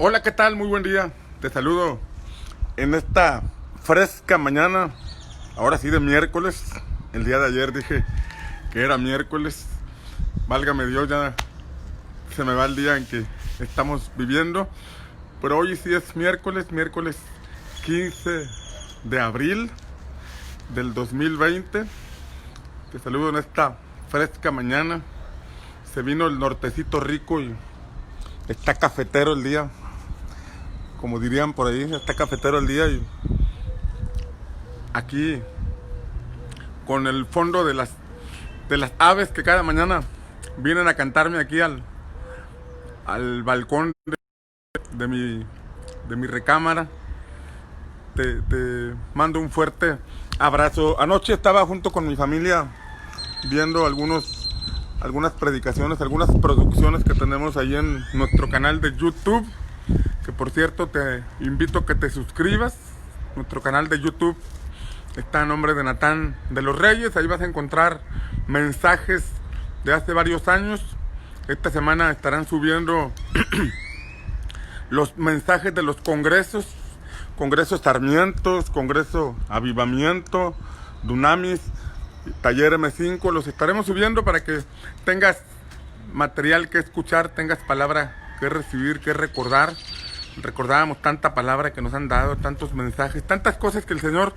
Hola, ¿qué tal? Muy buen día. Te saludo en esta fresca mañana, ahora sí de miércoles. El día de ayer dije que era miércoles. Válgame Dios, ya se me va el día en que estamos viviendo. Pero hoy sí es miércoles 15 de abril del 2020. Te saludo en esta fresca mañana. Se vino el nortecito rico y está cafetero el día. Como dirían por ahí, está cafetero el día. Y aquí con el fondo de las aves que cada mañana vienen a cantarme aquí al balcón de mi recámara. Te mando un fuerte abrazo. Anoche estaba junto con mi familia viendo algunas predicaciones, algunas producciones que tenemos ahí en nuestro canal de YouTube, que por cierto te invito a que te suscribas. Nuestro canal de YouTube está a nombre de Natán de los Reyes. Ahí vas a encontrar mensajes de hace varios años. Esta semana estarán subiendo los mensajes de los congresos Sarmientos, Congreso Avivamiento, Dunamis, Taller M5. Los estaremos subiendo para que tengas material que escuchar, tengas palabra que recibir, que recordar. Recordábamos tanta palabra que nos han dado, tantos mensajes, tantas cosas que el Señor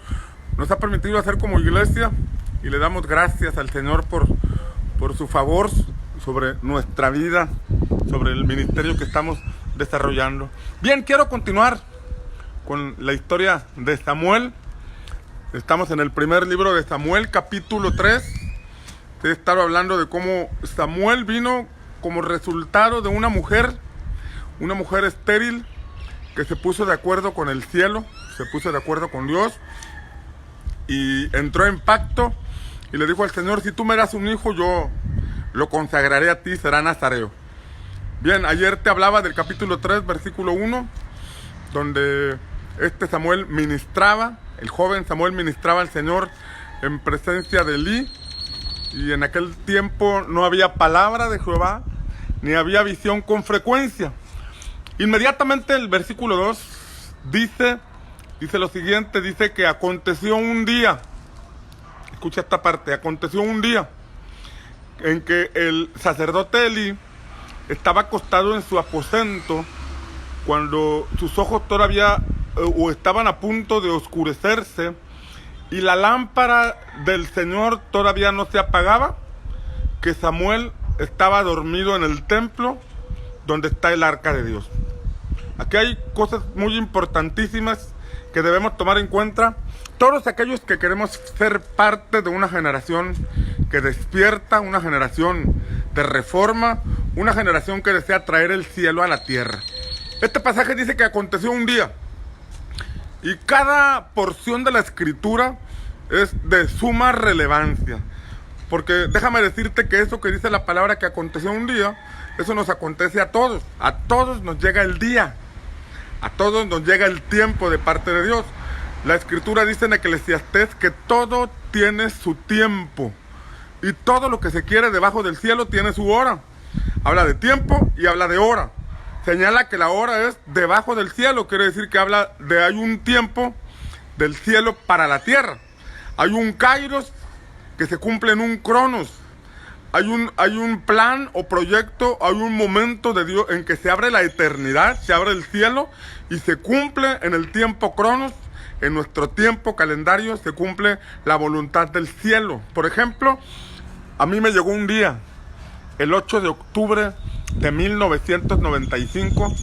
nos ha permitido hacer como iglesia, y le damos gracias al Señor por su favor sobre nuestra vida, sobre el ministerio que estamos desarrollando. Bien, quiero continuar con la historia de Samuel. Estamos en el primer libro de Samuel, capítulo 3. Te he estado hablando de cómo Samuel vino como resultado de una mujer estéril que se puso de acuerdo con el cielo, se puso de acuerdo con Dios y entró en pacto y le dijo al Señor: si tú me das un hijo, yo lo consagraré a ti, será nazareo. Bien, ayer te hablaba del capítulo 3, versículo 1, donde Samuel ministraba, el joven Samuel ministraba al Señor en presencia de Elí, y en aquel tiempo no había palabra de Jehová, ni había visión con frecuencia. Inmediatamente el versículo 2 dice lo siguiente, dice que aconteció un día, escucha esta parte, aconteció un día en que el sacerdote Elí estaba acostado en su aposento cuando sus ojos todavía o estaban a punto de oscurecerse y la lámpara del Señor todavía no se apagaba, que Samuel estaba dormido en el templo donde está el arca de Dios. Aquí hay cosas muy importantísimas que debemos tomar en cuenta. Todos aquellos que queremos ser parte de una generación que despierta, una generación de reforma, una generación que desea traer el cielo a la tierra. Este pasaje dice que aconteció un día, y cada porción de la escritura es de suma relevancia, porque déjame decirte que eso que dice la palabra, que aconteció un día, eso nos acontece a todos nos llega el día, a todos nos llega el tiempo de parte de Dios. La escritura dice en Eclesiastés que todo tiene su tiempo, y todo lo que se quiere debajo del cielo tiene su hora. Habla de tiempo y habla de hora. Señala que la hora es debajo del cielo, quiere decir que habla de hay un tiempo del cielo para la tierra. Hay un kairos que se cumple en un cronos. Hay un plan o proyecto, hay un momento de Dios en que se abre la eternidad, se abre el cielo y se cumple en el tiempo cronos. En nuestro tiempo calendario se cumple la voluntad del cielo. Por ejemplo, a mí me llegó un día, el 8 de octubre de 1995,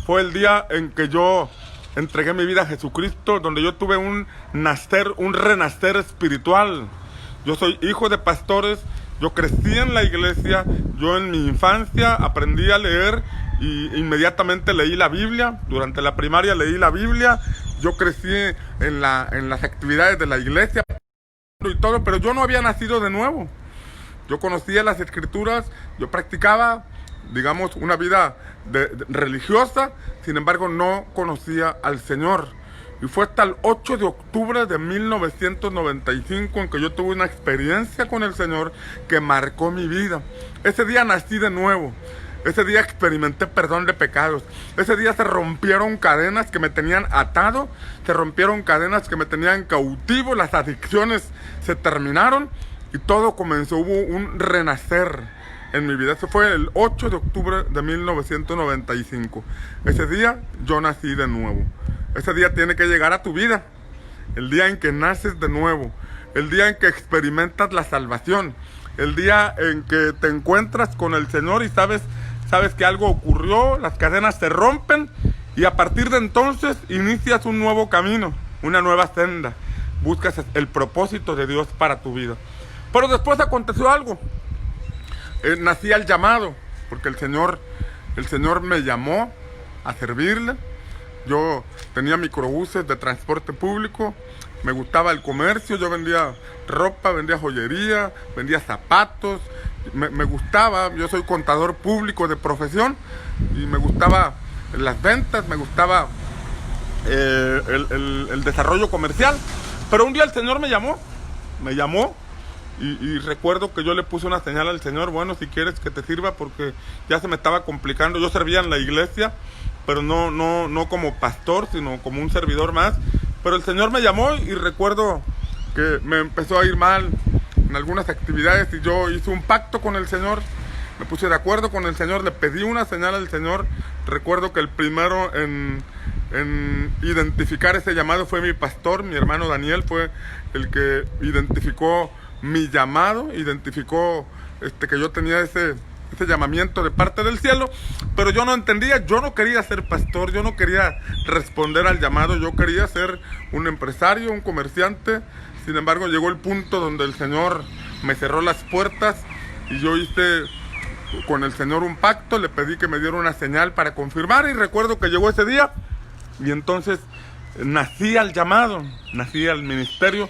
fue el día en que yo entregué mi vida a Jesucristo, donde yo tuve un renacer espiritual. Yo soy hijo de pastores, yo crecí en la iglesia, yo en mi infancia aprendí a leer y inmediatamente leí la Biblia. Durante la primaria leí la Biblia, yo crecí en las actividades de la iglesia y todo, pero yo no había nacido de nuevo. Yo conocía las escrituras, yo practicaba, digamos, una vida religiosa, sin embargo no conocía al Señor. Y fue hasta el 8 de octubre de 1995 en que yo tuve una experiencia con el Señor que marcó mi vida. Ese día nací de nuevo. Ese día experimenté perdón de pecados. Ese día se rompieron cadenas que me tenían atado, se rompieron cadenas que me tenían cautivo, las adicciones se terminaron y todo comenzó. Hubo un renacer en mi vida. Eso fue el 8 de octubre de 1995. Ese día yo nací de nuevo. Ese día tiene que llegar a tu vida. El día en que naces de nuevo. El día en que experimentas la salvación. El día en que te encuentras con el Señor y sabes que algo ocurrió, las cadenas se rompen y a partir de entonces inicias un nuevo camino, una nueva senda. Buscas el propósito de Dios para tu vida. Pero después aconteció algo. Nací al llamado, porque el Señor me llamó a servirle. Yo tenía microbuses de transporte público, me gustaba el comercio, yo vendía ropa, vendía joyería, vendía zapatos, me gustaba, yo soy contador público de profesión y me gustaba las ventas, me gustaba el desarrollo comercial. Pero un día el Señor me llamó y recuerdo que yo le puse una señal al Señor: bueno, si quieres que te sirva, porque ya se me estaba complicando. Yo servía en la iglesia, pero no como pastor, sino como un servidor más. Pero el Señor me llamó y recuerdo que me empezó a ir mal en algunas actividades y yo hice un pacto con el Señor. Me puse de acuerdo con el Señor, le pedí una señal al Señor. Recuerdo que el primero en identificar ese llamado fue mi pastor, mi hermano Daniel, fue el que identificó mi llamado, identificó que yo tenía ese llamamiento de parte del cielo, pero yo no entendía, yo no quería ser pastor, yo no quería responder al llamado, yo quería ser un empresario, un comerciante. Sin embargo, llegó el punto donde el Señor me cerró las puertas y yo hice con el Señor un pacto, le pedí que me diera una señal para confirmar y recuerdo que llegó ese día y entonces nací al llamado, nací al ministerio.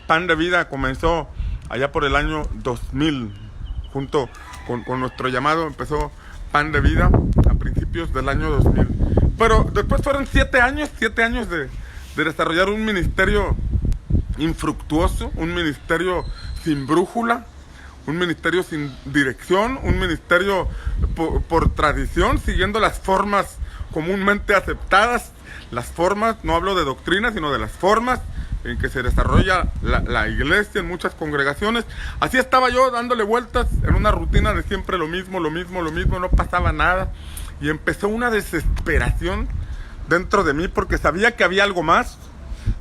Pan de Vida comenzó allá por el año 2000, junto con nuestro llamado empezó Pan de Vida a principios del año 2000. Pero después fueron 7 años de desarrollar un ministerio infructuoso, un ministerio sin brújula, un ministerio sin dirección, un ministerio por tradición, siguiendo las formas comúnmente aceptadas. Las formas, no hablo de doctrina, sino de las formas en que se desarrolla la iglesia en muchas congregaciones. Así estaba yo dándole vueltas en una rutina de siempre lo mismo, no pasaba nada. Y empezó una desesperación dentro de mí porque sabía que había algo más.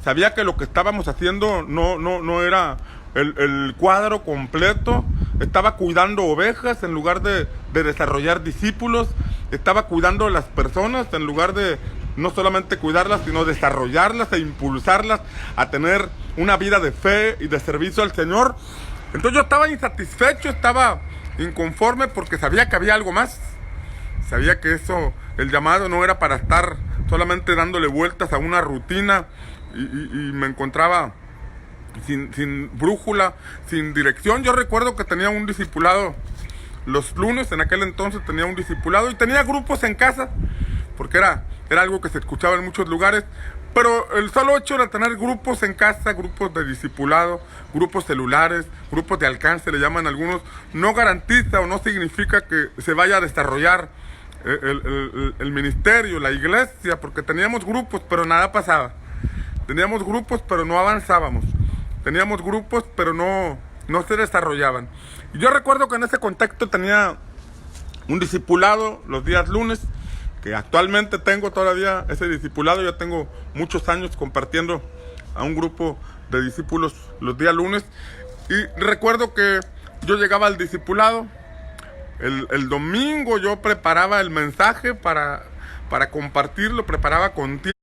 Sabía que lo que estábamos haciendo no era el cuadro completo. Estaba cuidando ovejas en lugar de desarrollar discípulos. Estaba cuidando a las personas en lugar de no solamente cuidarlas, sino desarrollarlas e impulsarlas a tener una vida de fe y de servicio al Señor. Entonces yo estaba insatisfecho, estaba inconforme porque sabía que había algo más. Sabía que el llamado no era para estar solamente dándole vueltas a una rutina y me encontraba sin brújula, sin dirección. Yo recuerdo que tenía un discipulado los lunes, en aquel entonces tenía un discipulado y tenía grupos en casa, porque era algo que se escuchaba en muchos lugares, pero el solo hecho de tener grupos en casa, grupos de discipulado, grupos celulares, grupos de alcance, le llaman algunos, no garantiza o no significa que se vaya a desarrollar el ministerio, la iglesia, porque teníamos grupos, pero nada pasaba. Teníamos grupos, pero no avanzábamos. Teníamos grupos, pero no se desarrollaban. Y yo recuerdo que en ese contexto tenía un discipulado los días lunes, que actualmente tengo todavía ese discipulado. Ya tengo muchos años compartiendo a un grupo de discípulos los días lunes. Y recuerdo que yo llegaba al discipulado, el domingo yo preparaba el mensaje para compartirlo, preparaba con tiempo.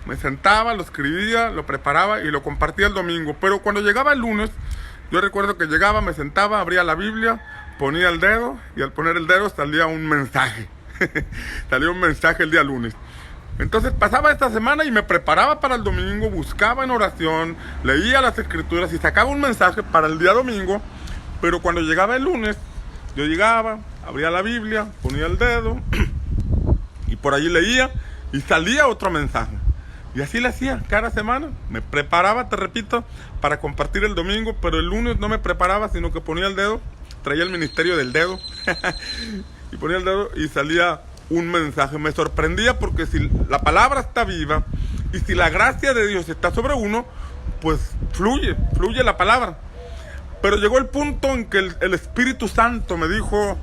Me sentaba, lo escribía, lo preparaba y lo compartía el domingo. Pero cuando llegaba el lunes, yo recuerdo que llegaba, me sentaba, abría la Biblia, ponía el dedo y al poner el dedo salía un mensaje. Salía un mensaje el día lunes. Entonces pasaba esta semana y me preparaba para el domingo, buscaba en oración, leía las escrituras y sacaba un mensaje para el día domingo. Pero cuando llegaba el lunes, yo llegaba, abría la Biblia, ponía el dedo y por allí leía y salía otro mensaje. Y así le hacía cada semana. Me preparaba, te repito, para compartir el domingo, pero el lunes no me preparaba, sino que ponía el dedo, traía el ministerio del dedo. y ponía el dedo y salía un mensaje. Me sorprendía porque si la palabra está viva y si la gracia de Dios está sobre uno, pues fluye la palabra. Pero llegó el punto en que el Espíritu Santo me dijo: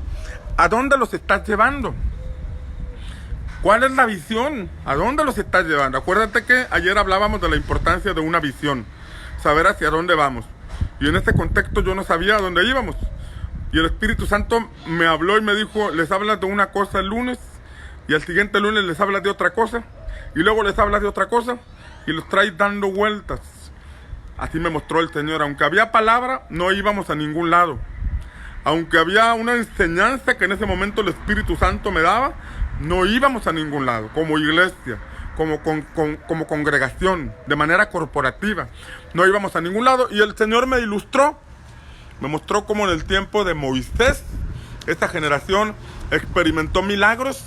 ¿a dónde los estás llevando? ¿Cuál es la visión? ¿A dónde los estás llevando? Acuérdate que ayer hablábamos de la importancia de una visión, saber hacia dónde vamos. Y en este contexto yo no sabía a dónde íbamos. Y el Espíritu Santo me habló y me dijo: les hablas de una cosa el lunes, y al siguiente lunes les hablas de otra cosa, y luego les hablas de otra cosa, y los traes dando vueltas. Así me mostró el Señor. Aunque había palabra, no íbamos a ningún lado. Aunque había una enseñanza que en ese momento el Espíritu Santo me daba, no íbamos a ningún lado, como iglesia, como congregación, de manera corporativa. No íbamos a ningún lado, y el Señor me ilustró, me mostró cómo en el tiempo de Moisés, esta generación experimentó milagros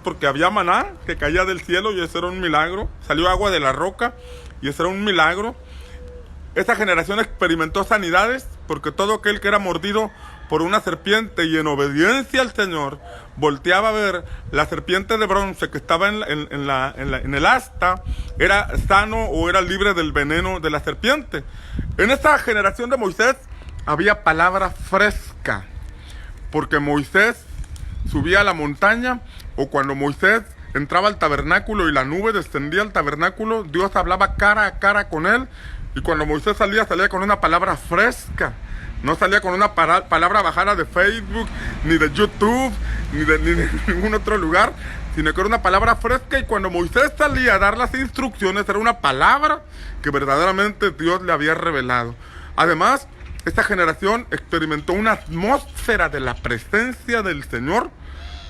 porque había maná que caía del cielo y ese era un milagro. Salió agua de la roca y ese era un milagro. Esta generación experimentó sanidades porque todo aquel que era mordido por una serpiente y en obediencia al Señor volteaba a ver la serpiente de bronce que estaba en el asta, era sano o era libre del veneno de la serpiente. En esta generación de Moisés había palabra fresca, porque Moisés subía a la montaña, o cuando Moisés entraba al tabernáculo y la nube descendía al tabernáculo, Dios hablaba cara a cara con él, y cuando Moisés salía con una palabra fresca. No salía con una palabra bajada de Facebook, ni de YouTube, ni de ningún otro lugar, sino que era una palabra fresca, y cuando Moisés salía a dar las instrucciones era una palabra que verdaderamente Dios le había revelado. Además, esta generación experimentó una atmósfera de la presencia del Señor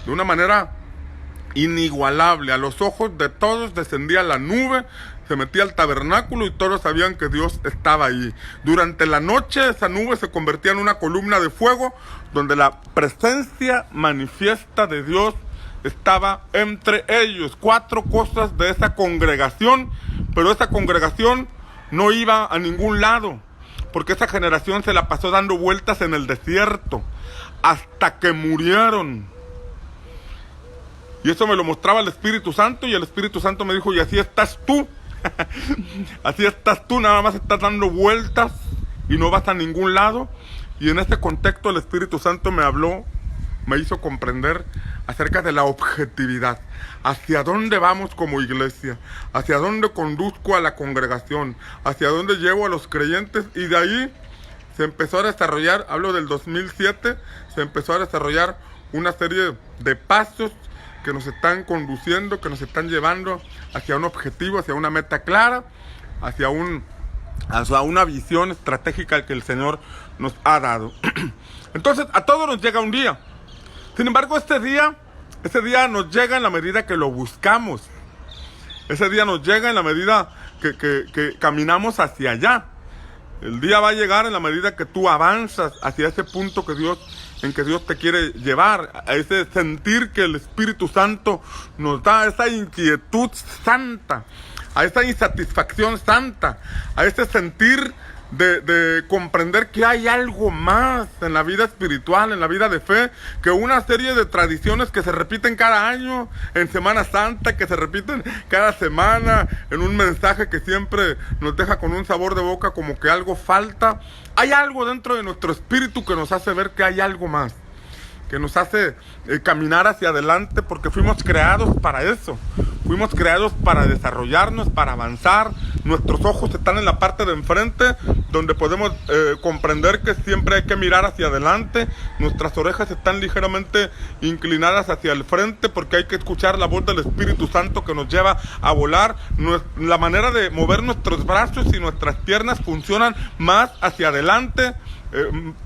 de una manera inigualable. A los ojos de todos descendía la nube, se metía al tabernáculo y todos sabían que Dios estaba ahí. Durante la noche esa nube se convertía en una columna de fuego donde la presencia manifiesta de Dios estaba entre ellos. 4 cosas de esa congregación, pero esa congregación no iba a ningún lado, porque esa generación se la pasó dando vueltas en el desierto hasta que murieron. Y eso me lo mostraba el Espíritu Santo, y el Espíritu Santo me dijo: y así estás tú. Así estás tú, nada más estás dando vueltas y no vas a ningún lado. Y en este contexto el Espíritu Santo me habló, me hizo comprender acerca de la objetividad. Hacia dónde vamos como iglesia, hacia dónde conduzco a la congregación, hacia dónde llevo a los creyentes. Y de ahí se empezó a desarrollar, hablo del 2007, se empezó a desarrollar una serie de pasos que nos están conduciendo, que nos están llevando hacia un objetivo, hacia una meta clara, hacia una visión estratégica que el Señor nos ha dado. Entonces, a todos nos llega un día. Sin embargo, ese día nos llega en la medida que lo buscamos. Ese día nos llega en la medida que caminamos hacia allá. El día va a llegar en la medida que tú avanzas hacia ese punto en que Dios te quiere llevar, a ese sentir que el Espíritu Santo nos da, a esa inquietud santa, a esa insatisfacción santa, a ese sentir de comprender que hay algo más en la vida espiritual, en la vida de fe, que una serie de tradiciones que se repiten cada año, en Semana Santa, que se repiten cada semana, en un mensaje que siempre nos deja con un sabor de boca como que algo falta. Hay algo dentro de nuestro espíritu que nos hace ver que hay algo más, que nos hace caminar hacia adelante, porque fuimos creados para eso. Fuimos creados para desarrollarnos, para avanzar. Nuestros ojos están en la parte de enfrente, donde podemos comprender que siempre hay que mirar hacia adelante. Nuestras orejas están ligeramente inclinadas hacia el frente, porque hay que escuchar la voz del Espíritu Santo que nos lleva a volar. La manera de mover nuestros brazos y nuestras piernas funcionan más hacia adelante,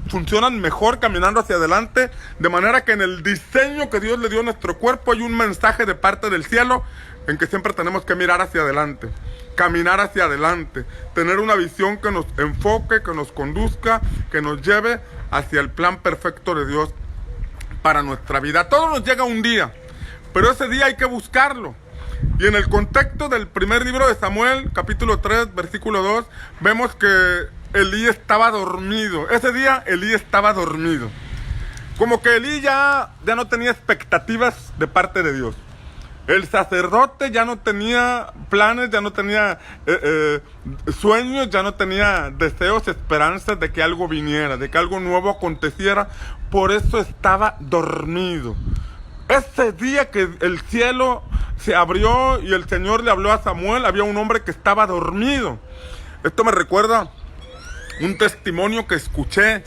funcionan mejor caminando hacia adelante, de manera que en el diseño que Dios le dio a nuestro cuerpo hay un mensaje de parte del cielo en que siempre tenemos que mirar hacia adelante, caminar hacia adelante, tener una visión que nos enfoque, que nos conduzca, que nos lleve hacia el plan perfecto de Dios para nuestra vida. Todo nos llega un día, pero ese día hay que buscarlo. Y en el contexto del primer libro de Samuel, capítulo 3, versículo 2, vemos que Elí estaba dormido. Ese día Elí estaba dormido. Como que Elí ya no tenía expectativas de parte de Dios. El sacerdote ya no tenía planes, ya no tenía sueños, ya no tenía deseos, esperanzas de que algo viniera, de que algo nuevo aconteciera. Por eso estaba dormido. Ese día que el cielo se abrió y el Señor le habló a Samuel, había un hombre que estaba dormido. Esto me recuerda un testimonio que escuché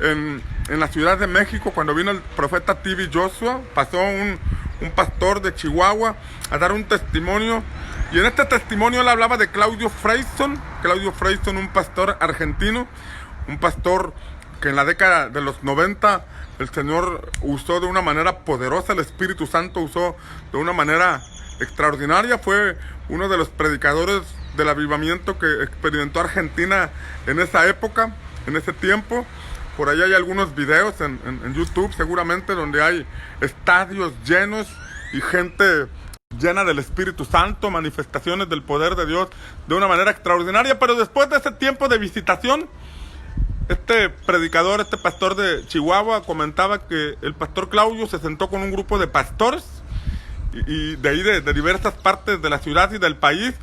en la Ciudad de México cuando vino el profeta T.B. Joshua. Pasó un pastor de Chihuahua a dar un testimonio, y en este testimonio él hablaba de Claudio Freyson, un pastor argentino, un pastor que en la década de los 90 el Señor usó de una manera poderosa, el Espíritu Santo usó de una manera extraordinaria. Fue uno de los predicadores del avivamiento que experimentó Argentina en esa época, en ese tiempo. Por ahí hay algunos videos en YouTube seguramente donde hay estadios llenos y gente llena del Espíritu Santo, manifestaciones del poder de Dios de una manera extraordinaria. Pero después de ese tiempo de visitación, este predicador, este pastor de Chihuahua comentaba que el pastor Claudio se sentó con un grupo de pastores y de ahí de diversas partes de la ciudad y del país,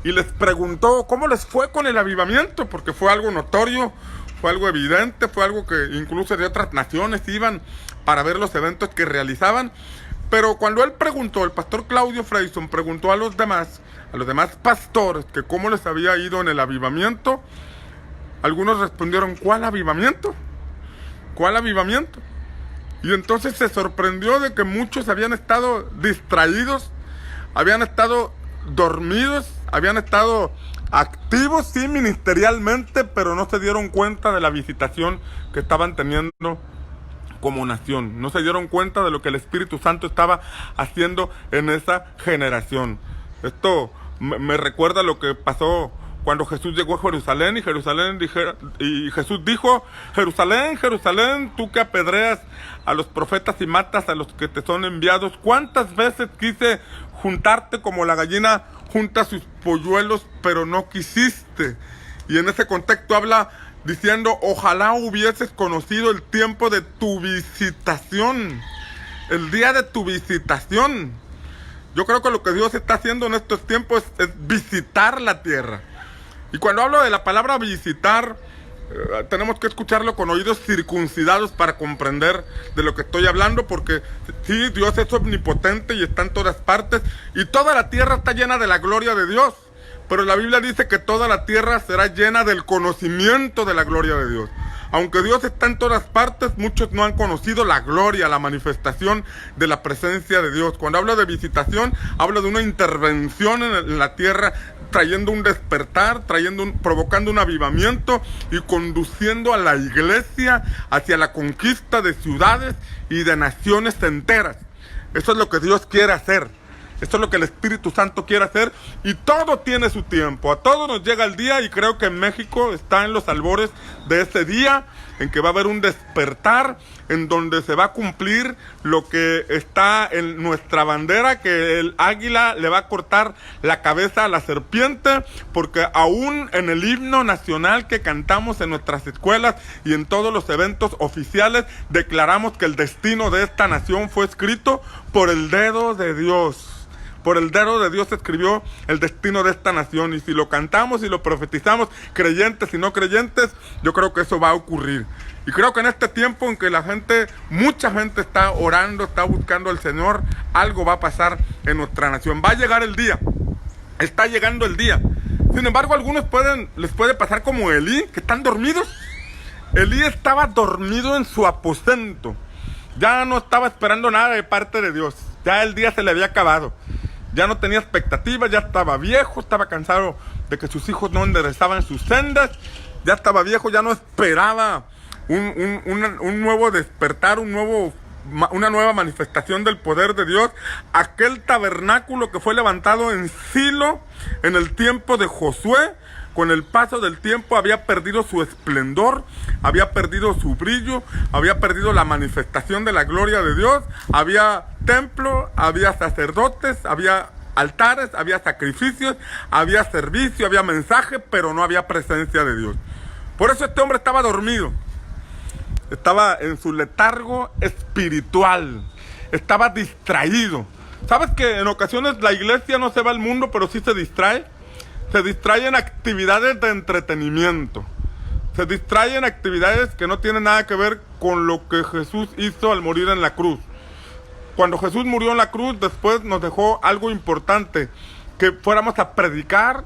y les preguntó cómo les fue con el avivamiento, porque fue algo notorio, fue algo evidente, fue algo que incluso de otras naciones iban para ver los eventos que realizaban. Pero cuando él preguntó, el pastor Claudio Freyson preguntó a los demás pastores, que cómo les había ido en el avivamiento, algunos respondieron: ¿cuál avivamiento? ¿Cuál avivamiento? Y entonces se sorprendió de que muchos habían estado distraídos, habían estado dormidos, habían estado activos, sí, ministerialmente, pero no se dieron cuenta de la visitación que estaban teniendo como nación. No se dieron cuenta de lo que el Espíritu Santo estaba haciendo en esa generación. Esto me recuerda lo que pasó cuando Jesús llegó a Jerusalén, y Jesús dijo: Jerusalén, Jerusalén, tú que apedreas a los profetas y matas a los que te son enviados, ¿cuántas veces quise juntarte como la gallina junta sus polluelos, pero no quisiste? Y en ese contexto habla diciendo: ojalá hubieses conocido el tiempo de tu visitación, el día de tu visitación. Yo creo que lo que Dios está haciendo en estos tiempos es visitar la tierra. Y cuando hablo de la palabra visitar, tenemos que escucharlo con oídos circuncidados para comprender de lo que estoy hablando, porque sí, Dios es omnipotente y está en todas partes, y toda la tierra está llena de la gloria de Dios. Pero la Biblia dice que toda la tierra será llena del conocimiento de la gloria de Dios. Aunque Dios está en todas partes, muchos no han conocido la gloria, la manifestación de la presencia de Dios. Cuando hablo de visitación, hablo de una intervención en la tierra, trayendo un despertar, provocando un avivamiento y conduciendo a la iglesia hacia la conquista de ciudades y de naciones enteras. Eso es lo que Dios quiere hacer. Esto es lo que el Espíritu Santo quiere hacer, y todo tiene su tiempo. A todos nos llega el día, y creo que en México está en los albores de ese día en que va a haber un despertar, en donde se va a cumplir lo que está en nuestra bandera, que el águila le va a cortar la cabeza a la serpiente, porque aún en el himno nacional que cantamos en nuestras escuelas y en todos los eventos oficiales, declaramos que el destino de esta nación fue escrito por el dedo de Dios. Por el dedo de Dios se escribió el destino de esta nación, y si lo cantamos y lo profetizamos, creyentes y no creyentes, yo creo que eso va a ocurrir. Y creo que en este tiempo en que mucha gente está orando, está buscando al Señor, algo va a pasar en nuestra nación. Va a llegar el día, está llegando el día. Sin embargo, a algunos les puede pasar como Elí, que están dormidos. Elí estaba dormido en su aposento, ya no estaba esperando nada de parte de Dios, ya el día se le había acabado. Ya no tenía expectativas, ya estaba viejo, estaba cansado de que sus hijos no enderezaban sus sendas, ya estaba viejo, ya no esperaba un nuevo despertar, una nueva manifestación del poder de Dios. Aquel tabernáculo que fue levantado en Silo en el tiempo de Josué, con el paso del tiempo había perdido su esplendor, había perdido su brillo, había perdido la manifestación de la gloria de Dios. Había templo, había sacerdotes, había altares, había sacrificios, había servicio, había mensaje, pero no había presencia de Dios. Por eso este hombre estaba dormido. estaba en su letargo espiritual, estaba distraído. ¿Sabes que en ocasiones la iglesia no se va al mundo, pero sí se distrae? Se distrae en actividades de entretenimiento. Se distrae en actividades que no tienen nada que ver con lo que Jesús hizo al morir en la cruz. Cuando Jesús murió en la cruz, después nos dejó algo importante, que fuéramos a predicar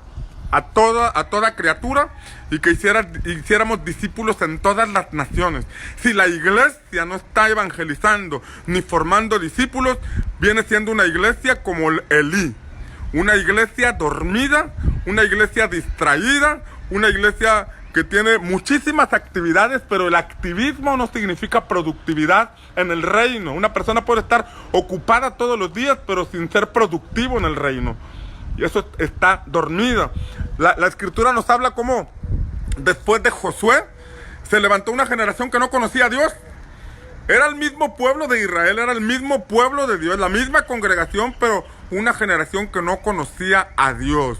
a toda criatura y que hiciéramos discípulos en todas las naciones. Si la iglesia no está evangelizando ni formando discípulos, viene siendo una iglesia como Elí, una iglesia dormida, una iglesia distraída, una iglesia que tiene muchísimas actividades, pero el activismo no significa productividad en el reino. Una persona puede estar ocupada todos los días, pero sin ser productivo en el reino. Y eso está dormida. La escritura nos habla cómo después de Josué se levantó una generación que no conocía a Dios. Era el mismo pueblo de Israel, era el mismo pueblo de Dios, la misma congregación, pero una generación que no conocía a Dios.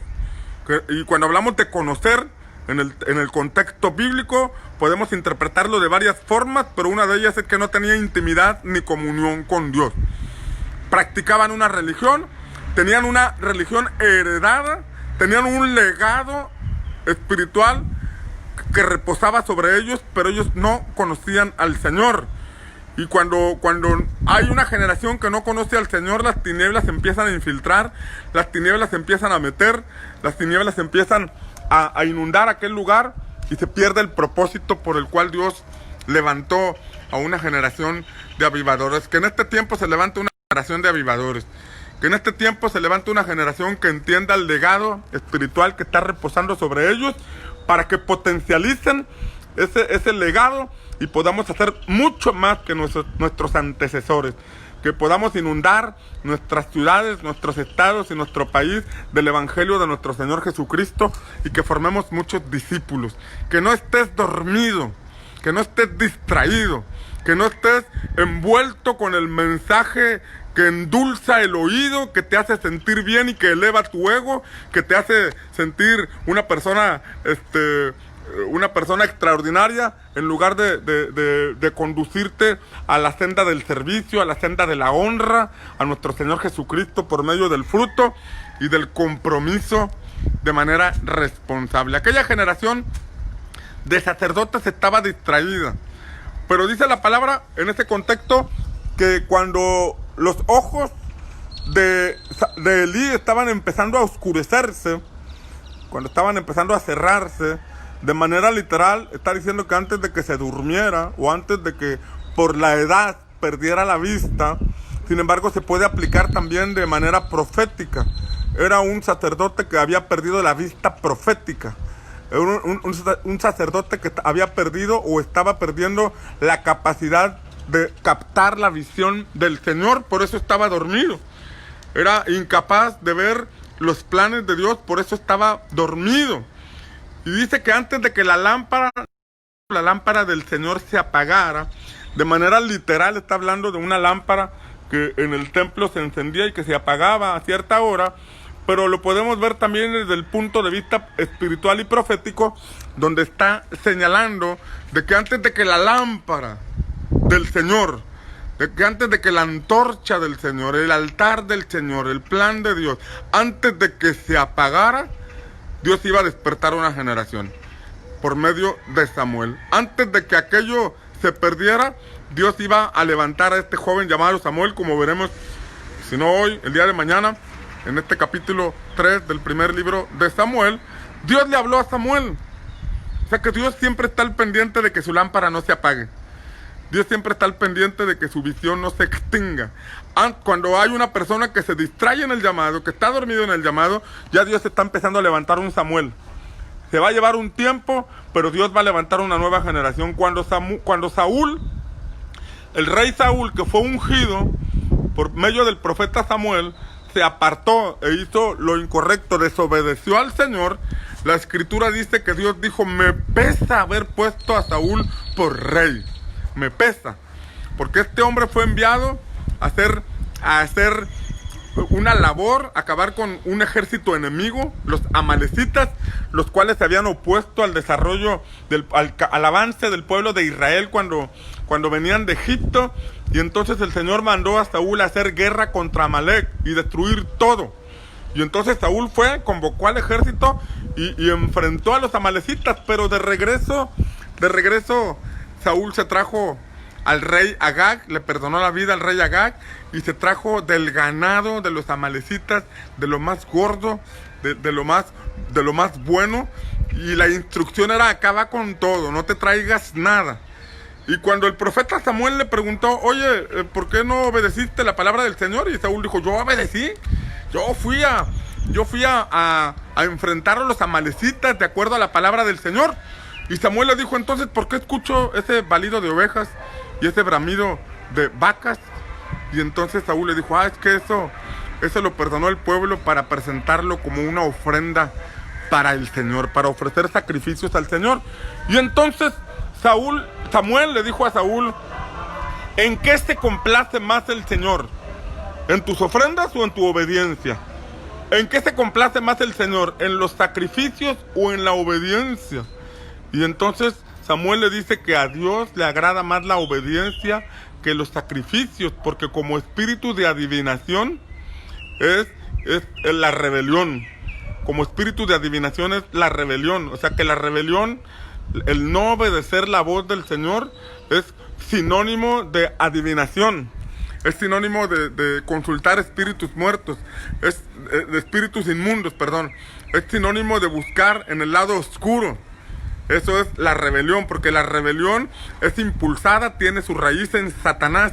Y cuando hablamos de conocer, en el contexto bíblico, podemos interpretarlo de varias formas, pero una de ellas es que no tenía intimidad ni comunión con Dios. Practicaban una religión, tenían una religión heredada, tenían un legado espiritual que reposaba sobre ellos, pero ellos no conocían al Señor. Y cuando hay una generación que no conoce al Señor, las tinieblas empiezan a infiltrar, las tinieblas empiezan a meter, las tinieblas empiezan a inundar aquel lugar y se pierde el propósito por el cual Dios levantó a una generación de avivadores. Que en este tiempo se levante una generación de avivadores. Que en este tiempo se levante una generación que entienda el legado espiritual que está reposando sobre ellos, para que potencialicen ese legado y podamos hacer mucho más que nuestros antecesores. Que podamos inundar nuestras ciudades, nuestros estados y nuestro país del evangelio de nuestro Señor Jesucristo, y que formemos muchos discípulos. Que no estés dormido, que no estés distraído, que no estés envuelto con el mensaje que endulza el oído, que te hace sentir bien y que eleva tu ego, que te hace sentir una persona extraordinaria, en lugar de conducirte a la senda del servicio, a la senda de la honra a nuestro Señor Jesucristo por medio del fruto y del compromiso de manera responsable. Aquella generación de sacerdotes estaba distraída, pero dice la palabra en este contexto que cuando los ojos de Elí estaban empezando a oscurecerse, cuando estaban empezando a cerrarse, de manera literal, está diciendo que antes de que se durmiera o antes de que por la edad perdiera la vista, sin embargo se puede aplicar también de manera profética. Era un sacerdote que había perdido la vista profética. Era un sacerdote que había perdido o estaba perdiendo la capacidad de captar la visión del Señor, por eso estaba dormido. Era incapaz de ver los planes de Dios, por eso estaba dormido. Y dice que antes de que la lámpara del Señor se apagara, de manera literal está hablando de una lámpara que en el templo se encendía y que se apagaba a cierta hora, pero lo podemos ver también desde el punto de vista espiritual y profético, donde está señalando de que antes de que la lámpara del Señor, de que antes de que la antorcha del Señor, el altar del Señor, el plan de Dios, antes de que se apagara, Dios iba a despertar una generación por medio de Samuel. Antes de que aquello se perdiera, Dios iba a levantar a este joven llamado Samuel, como veremos, si no hoy, el día de mañana, en este capítulo 3 del primer libro de Samuel. Dios le habló a Samuel. O sea que Dios siempre está al pendiente de que su lámpara no se apague. Dios siempre está al pendiente de que su visión no se extinga. Cuando hay una persona que se distrae en el llamado, que está dormido en el llamado, ya Dios está empezando a levantar un Samuel. Se va a llevar un tiempo, pero Dios va a levantar una nueva generación. Cuando Saúl, el rey Saúl, que fue ungido por medio del profeta Samuel, se apartó e hizo lo incorrecto, desobedeció al Señor, la escritura dice que Dios dijo: me pesa haber puesto a Saúl por rey. Me pesa, porque este hombre fue enviado a hacer una labor, acabar con un ejército enemigo, los amalecitas, los cuales se habían opuesto al desarrollo, al avance del pueblo de Israel cuando venían de Egipto. Y entonces el Señor mandó a Saúl a hacer guerra contra Amalec y destruir todo. Y entonces Saúl fue, convocó al ejército y enfrentó a los amalecitas, pero de regreso Saúl se trajo al rey Agag, le perdonó la vida al rey Agag, y se trajo del ganado de los amalecitas, de lo más gordo, de lo más bueno, y la instrucción era: acaba con todo, no te traigas nada. Y cuando el profeta Samuel le preguntó: oye, ¿por qué no obedeciste la palabra del Señor? Y Saúl dijo: yo obedecí, yo fui a enfrentar a los amalecitas de acuerdo a la palabra del Señor. Y Samuel le dijo: entonces, ¿por qué escucho ese balido de ovejas y ese bramido de vacas? Y entonces Saúl le dijo: es que eso lo perdonó el pueblo para presentarlo como una ofrenda para el Señor, para ofrecer sacrificios al Señor. Y entonces Samuel le dijo a Saúl: ¿en qué se complace más el Señor? ¿En tus ofrendas o en tu obediencia? ¿En qué se complace más el Señor? ¿En los sacrificios o en la obediencia? Y entonces Samuel le dice que a Dios le agrada más la obediencia que los sacrificios, porque como espíritu de adivinación es la rebelión. Como espíritu de adivinación es la rebelión. O sea que la rebelión, el no obedecer la voz del Señor, es sinónimo de adivinación. Es sinónimo de consultar espíritus muertos, de espíritus inmundos, perdón. Es sinónimo de buscar en el lado oscuro. Eso es la rebelión, porque la rebelión es impulsada, tiene su raíz en Satanás,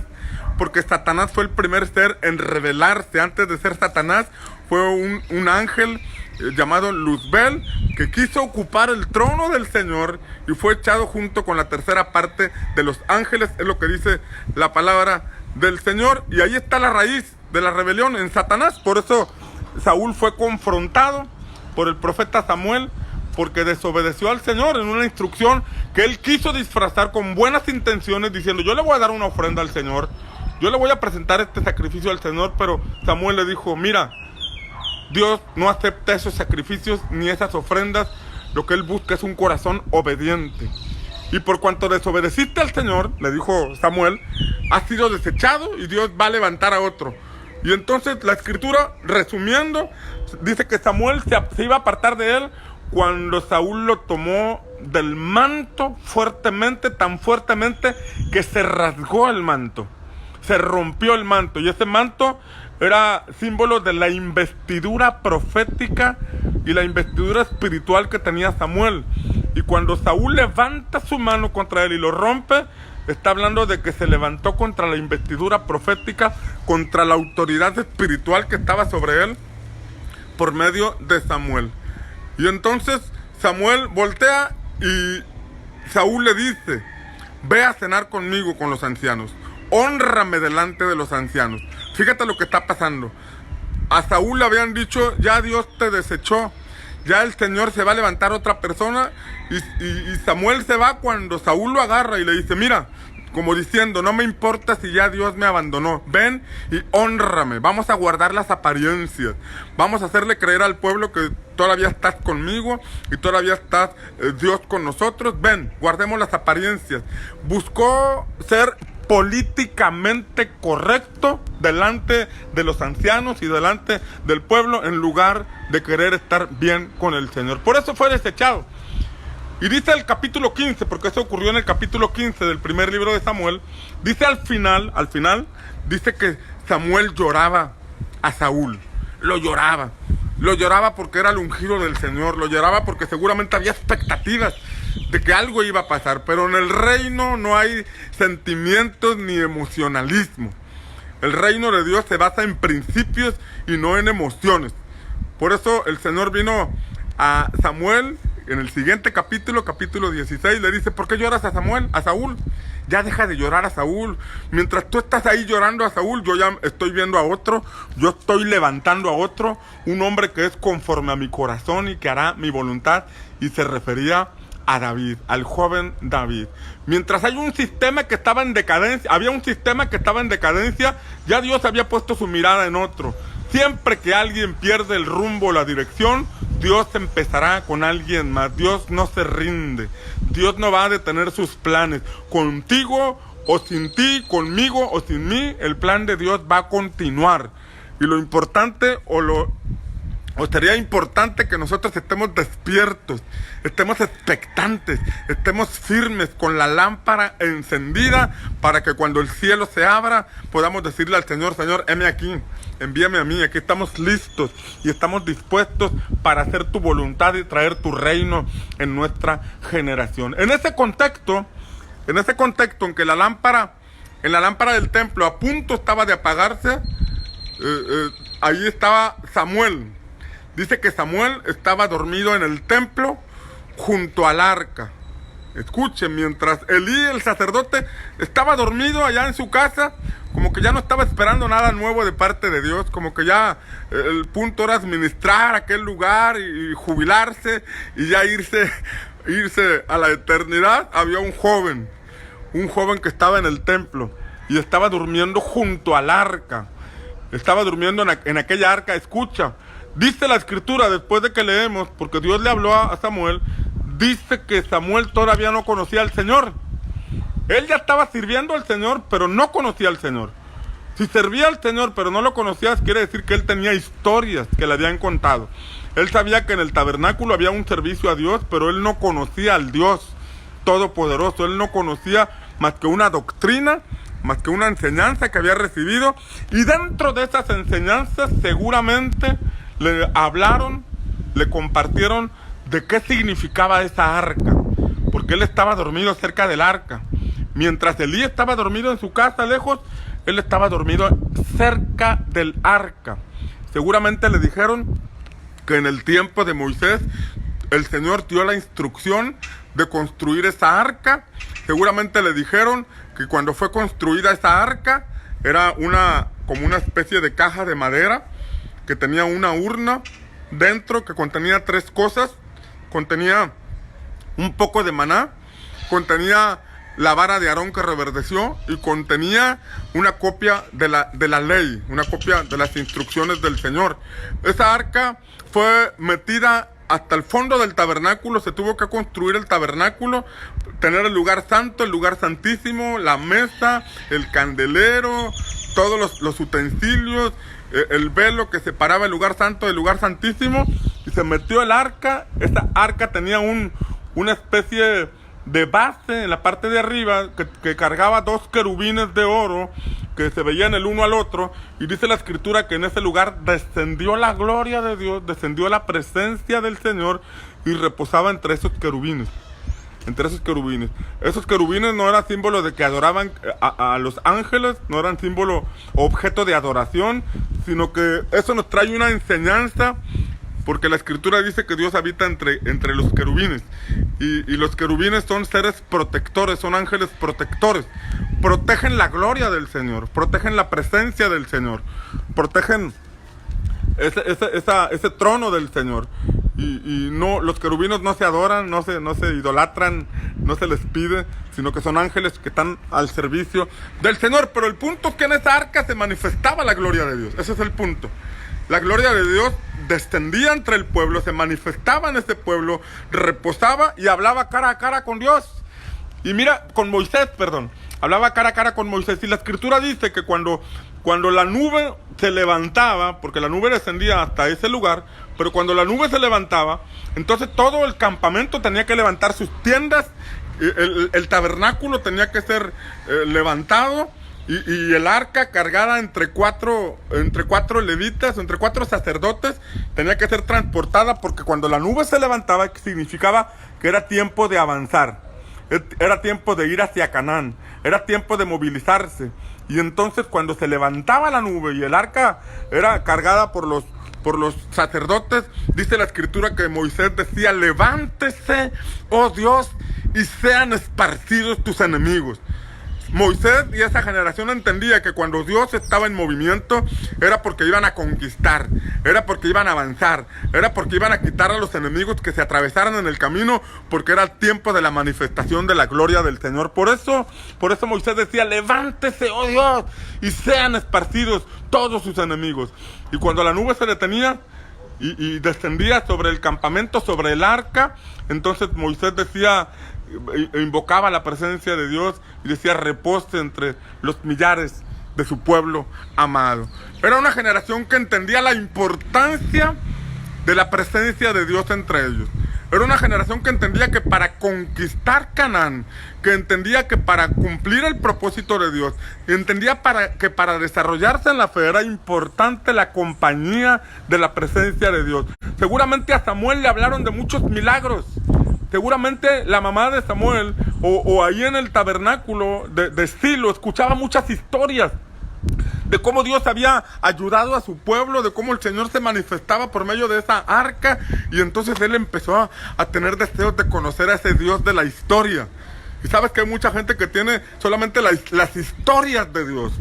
porque Satanás fue el primer ser en rebelarse. Antes de ser Satanás, fue un ángel llamado Luzbel, que quiso ocupar el trono del Señor y fue echado junto con la tercera parte de los ángeles, es lo que dice la palabra del Señor. Y ahí está la raíz de la rebelión, en Satanás. Por eso Saúl fue confrontado por el profeta Samuel, porque desobedeció al Señor en una instrucción que él quiso disfrazar con buenas intenciones, diciendo: yo le voy a dar una ofrenda al Señor, yo le voy a presentar este sacrificio al Señor. Pero Samuel le dijo: mira, Dios no acepta esos sacrificios ni esas ofrendas. Lo que Él busca es un corazón obediente. Y por cuanto desobedeciste al Señor, le dijo Samuel, has sido desechado y Dios va a levantar a otro. Y entonces la Escritura, resumiendo, dice que Samuel se iba a apartar de él cuando Saúl lo tomó del manto fuertemente, tan fuertemente que se rasgó el manto, se rompió el manto. Y ese manto era símbolo de la investidura profética y la investidura espiritual que tenía Samuel. Y cuando Saúl levanta su mano contra él y lo rompe, está hablando de que se levantó contra la investidura profética, contra la autoridad espiritual que estaba sobre él por medio de Samuel. Y entonces Samuel voltea y Saúl le dice: ve a cenar conmigo con los ancianos, hónrame delante de los ancianos. Fíjate lo que está pasando. A Saúl le habían dicho: ya Dios te desechó, ya el Señor se va a levantar otra persona. Y Samuel se va cuando Saúl lo agarra y le dice: mira, como diciendo, no me importa si ya Dios me abandonó, ven y hónrame, vamos a guardar las apariencias, vamos a hacerle creer al pueblo que todavía estás conmigo y todavía estás Dios con nosotros, ven, guardemos las apariencias. Buscó ser políticamente correcto delante de los ancianos y delante del pueblo, en lugar de querer estar bien con el Señor. Por eso fue desechado. Y dice el capítulo 15, porque eso ocurrió en el capítulo 15 del primer libro de Samuel, dice al final, dice que Samuel lloraba a Saúl, lo lloraba porque era el ungido del Señor, lo lloraba porque seguramente había expectativas de que algo iba a pasar, pero en el reino no hay sentimientos ni emocionalismo. El reino de Dios se basa en principios y no en emociones. Por eso el Señor vino a Samuel en el siguiente capítulo, capítulo 16, le dice: ¿por qué lloras a Saúl? Ya deja de llorar a Saúl. Mientras tú estás ahí llorando a Saúl, yo ya estoy viendo a otro, yo estoy levantando a otro, un hombre que es conforme a mi corazón y que hará mi voluntad. Y se refería a David, al joven David. Mientras hay un sistema que estaba en decadencia, ya Dios había puesto su mirada en otro. Siempre que alguien pierde el rumbo o la dirección, Dios empezará con alguien más. Dios no se rinde. Dios no va a detener sus planes. Contigo o sin ti, conmigo o sin mí, el plan de Dios va a continuar. Y lo importante o sería importante que nosotros estemos despiertos, estemos expectantes, estemos firmes con la lámpara encendida para que cuando el cielo se abra podamos decirle al Señor: Señor, heme aquí, envíame a mí, aquí estamos listos y estamos dispuestos para hacer tu voluntad y traer tu reino en nuestra generación. En ese contexto en que en la lámpara del templo a punto estaba de apagarse, ahí estaba Samuel. Dice que Samuel estaba dormido en el templo junto al arca. Escuchen, mientras Elí, el sacerdote, estaba dormido allá en su casa, como que ya no estaba esperando nada nuevo de parte de Dios, como que ya el punto era administrar aquel lugar y jubilarse y ya irse a la eternidad. Había un joven que estaba en el templo y estaba durmiendo junto al arca. Estaba durmiendo en aquella arca. Escucha, dice la escritura, después de que leemos, porque Dios le habló a Samuel, dice que Samuel todavía no conocía al Señor. Él ya estaba sirviendo al Señor, pero no conocía al Señor. Si servía al Señor, pero no lo conocías, quiere decir que él tenía historias que le habían contado. Él sabía que en el tabernáculo había un servicio a Dios, pero él no conocía al Dios Todopoderoso. Él no conocía más que una doctrina, más que una enseñanza que había recibido. Y dentro de esas enseñanzas seguramente le hablaron, le compartieron de qué significaba esa arca, porque él estaba dormido cerca del arca. Mientras Elí estaba dormido en su casa lejos, él estaba dormido cerca del arca. Seguramente le dijeron que en el tiempo de Moisés el Señor dio la instrucción de construir esa arca. Seguramente le dijeron que cuando fue construida esa arca era como una especie de caja de madera que tenía una urna dentro que contenía 3 cosas. Contenía un poco de maná, contenía la vara de Aarón que reverdeció y contenía una copia de la ley, una copia de las instrucciones del Señor. Esa arca fue metida hasta el fondo del tabernáculo. Se tuvo que construir el tabernáculo, tener el lugar santo, el lugar santísimo, la mesa, el candelero, todos los utensilios, el velo que separaba el lugar santo del lugar santísimo, y se metió el arca. Esta arca tenía una especie de base en la parte de arriba que cargaba 2 querubines de oro que se veían el uno al otro, y dice la escritura que en ese lugar descendió la gloria de Dios, descendió la presencia del Señor y reposaba entre esos querubines. Esos querubines no eran símbolo de que adoraban a los ángeles, no eran símbolo, objeto de adoración, sino que eso nos trae una enseñanza, porque la escritura dice que Dios habita entre los querubines, y los querubines son seres protectores, son ángeles protectores, protegen la gloria del Señor, protegen la presencia del Señor, protegen ese trono del Señor. Y no, los querubines no se adoran, no se idolatran, no se les pide, sino que son ángeles que están al servicio del Señor. Pero el punto es que en esa arca se manifestaba la gloria de Dios. Ese es el punto. La gloria de Dios descendía entre el pueblo, se manifestaba en ese pueblo, reposaba y hablaba cara a cara con Dios. Y mira, hablaba cara a cara con Moisés. Y la escritura dice que cuando la nube se levantaba, porque la nube descendía hasta ese lugar, pero cuando la nube se levantaba, entonces todo el campamento tenía que levantar sus tiendas, el tabernáculo tenía que ser levantado, y el arca cargada entre cuatro levitas, entre 4 sacerdotes, tenía que ser transportada, porque cuando la nube se levantaba significaba que era tiempo de avanzar, era tiempo de ir hacia Canaán, era tiempo de movilizarse. Y entonces cuando se levantaba la nube y el arca era cargada por los sacerdotes, dice la escritura que Moisés decía: levántese, oh Dios, y sean esparcidos tus enemigos. Moisés y esa generación entendía que cuando Dios estaba en movimiento era porque iban a conquistar, era porque iban a avanzar, era porque iban a quitar a los enemigos que se atravesaran en el camino, porque era el tiempo de la manifestación de la gloria del Señor. Por eso Moisés decía: levántese, oh Dios, y sean esparcidos todos sus enemigos. Y cuando la nube se detenía y descendía sobre el campamento, sobre el arca, entonces Moisés decía, invocaba la presencia de Dios y decía: repose entre los millares de su pueblo amado. Era una generación que entendía la importancia de la presencia de Dios entre ellos. Era una generación que entendía que para conquistar Canaán, que entendía que para cumplir el propósito de Dios, entendía que para desarrollarse en la fe era importante la compañía de la presencia de Dios. Seguramente a Samuel le hablaron de muchos milagros. Seguramente la mamá de Samuel o ahí en el tabernáculo de Silo escuchaba muchas historias de cómo Dios había ayudado a su pueblo, de cómo el Señor se manifestaba por medio de esa arca, y entonces él empezó a tener deseos de conocer a ese Dios de la historia. Y sabes que hay mucha gente que tiene solamente las historias de Dios,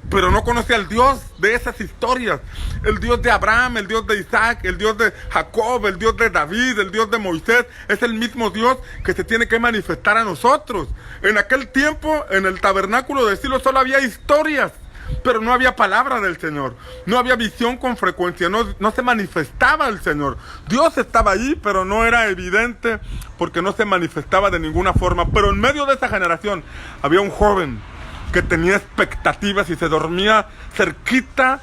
pero no conoce al Dios de esas historias. El Dios de Abraham, el Dios de Isaac, el Dios de Jacob, el Dios de David, el Dios de Moisés. Es el mismo Dios que se tiene que manifestar a nosotros. En aquel tiempo, en el tabernáculo de Silo, solo había historias, pero no había palabra del Señor. No había visión con frecuencia, no se manifestaba el Señor. Dios estaba ahí, pero no era evidente porque no se manifestaba de ninguna forma. Pero en medio de esa generación había un joven que tenía expectativas y se dormía cerquita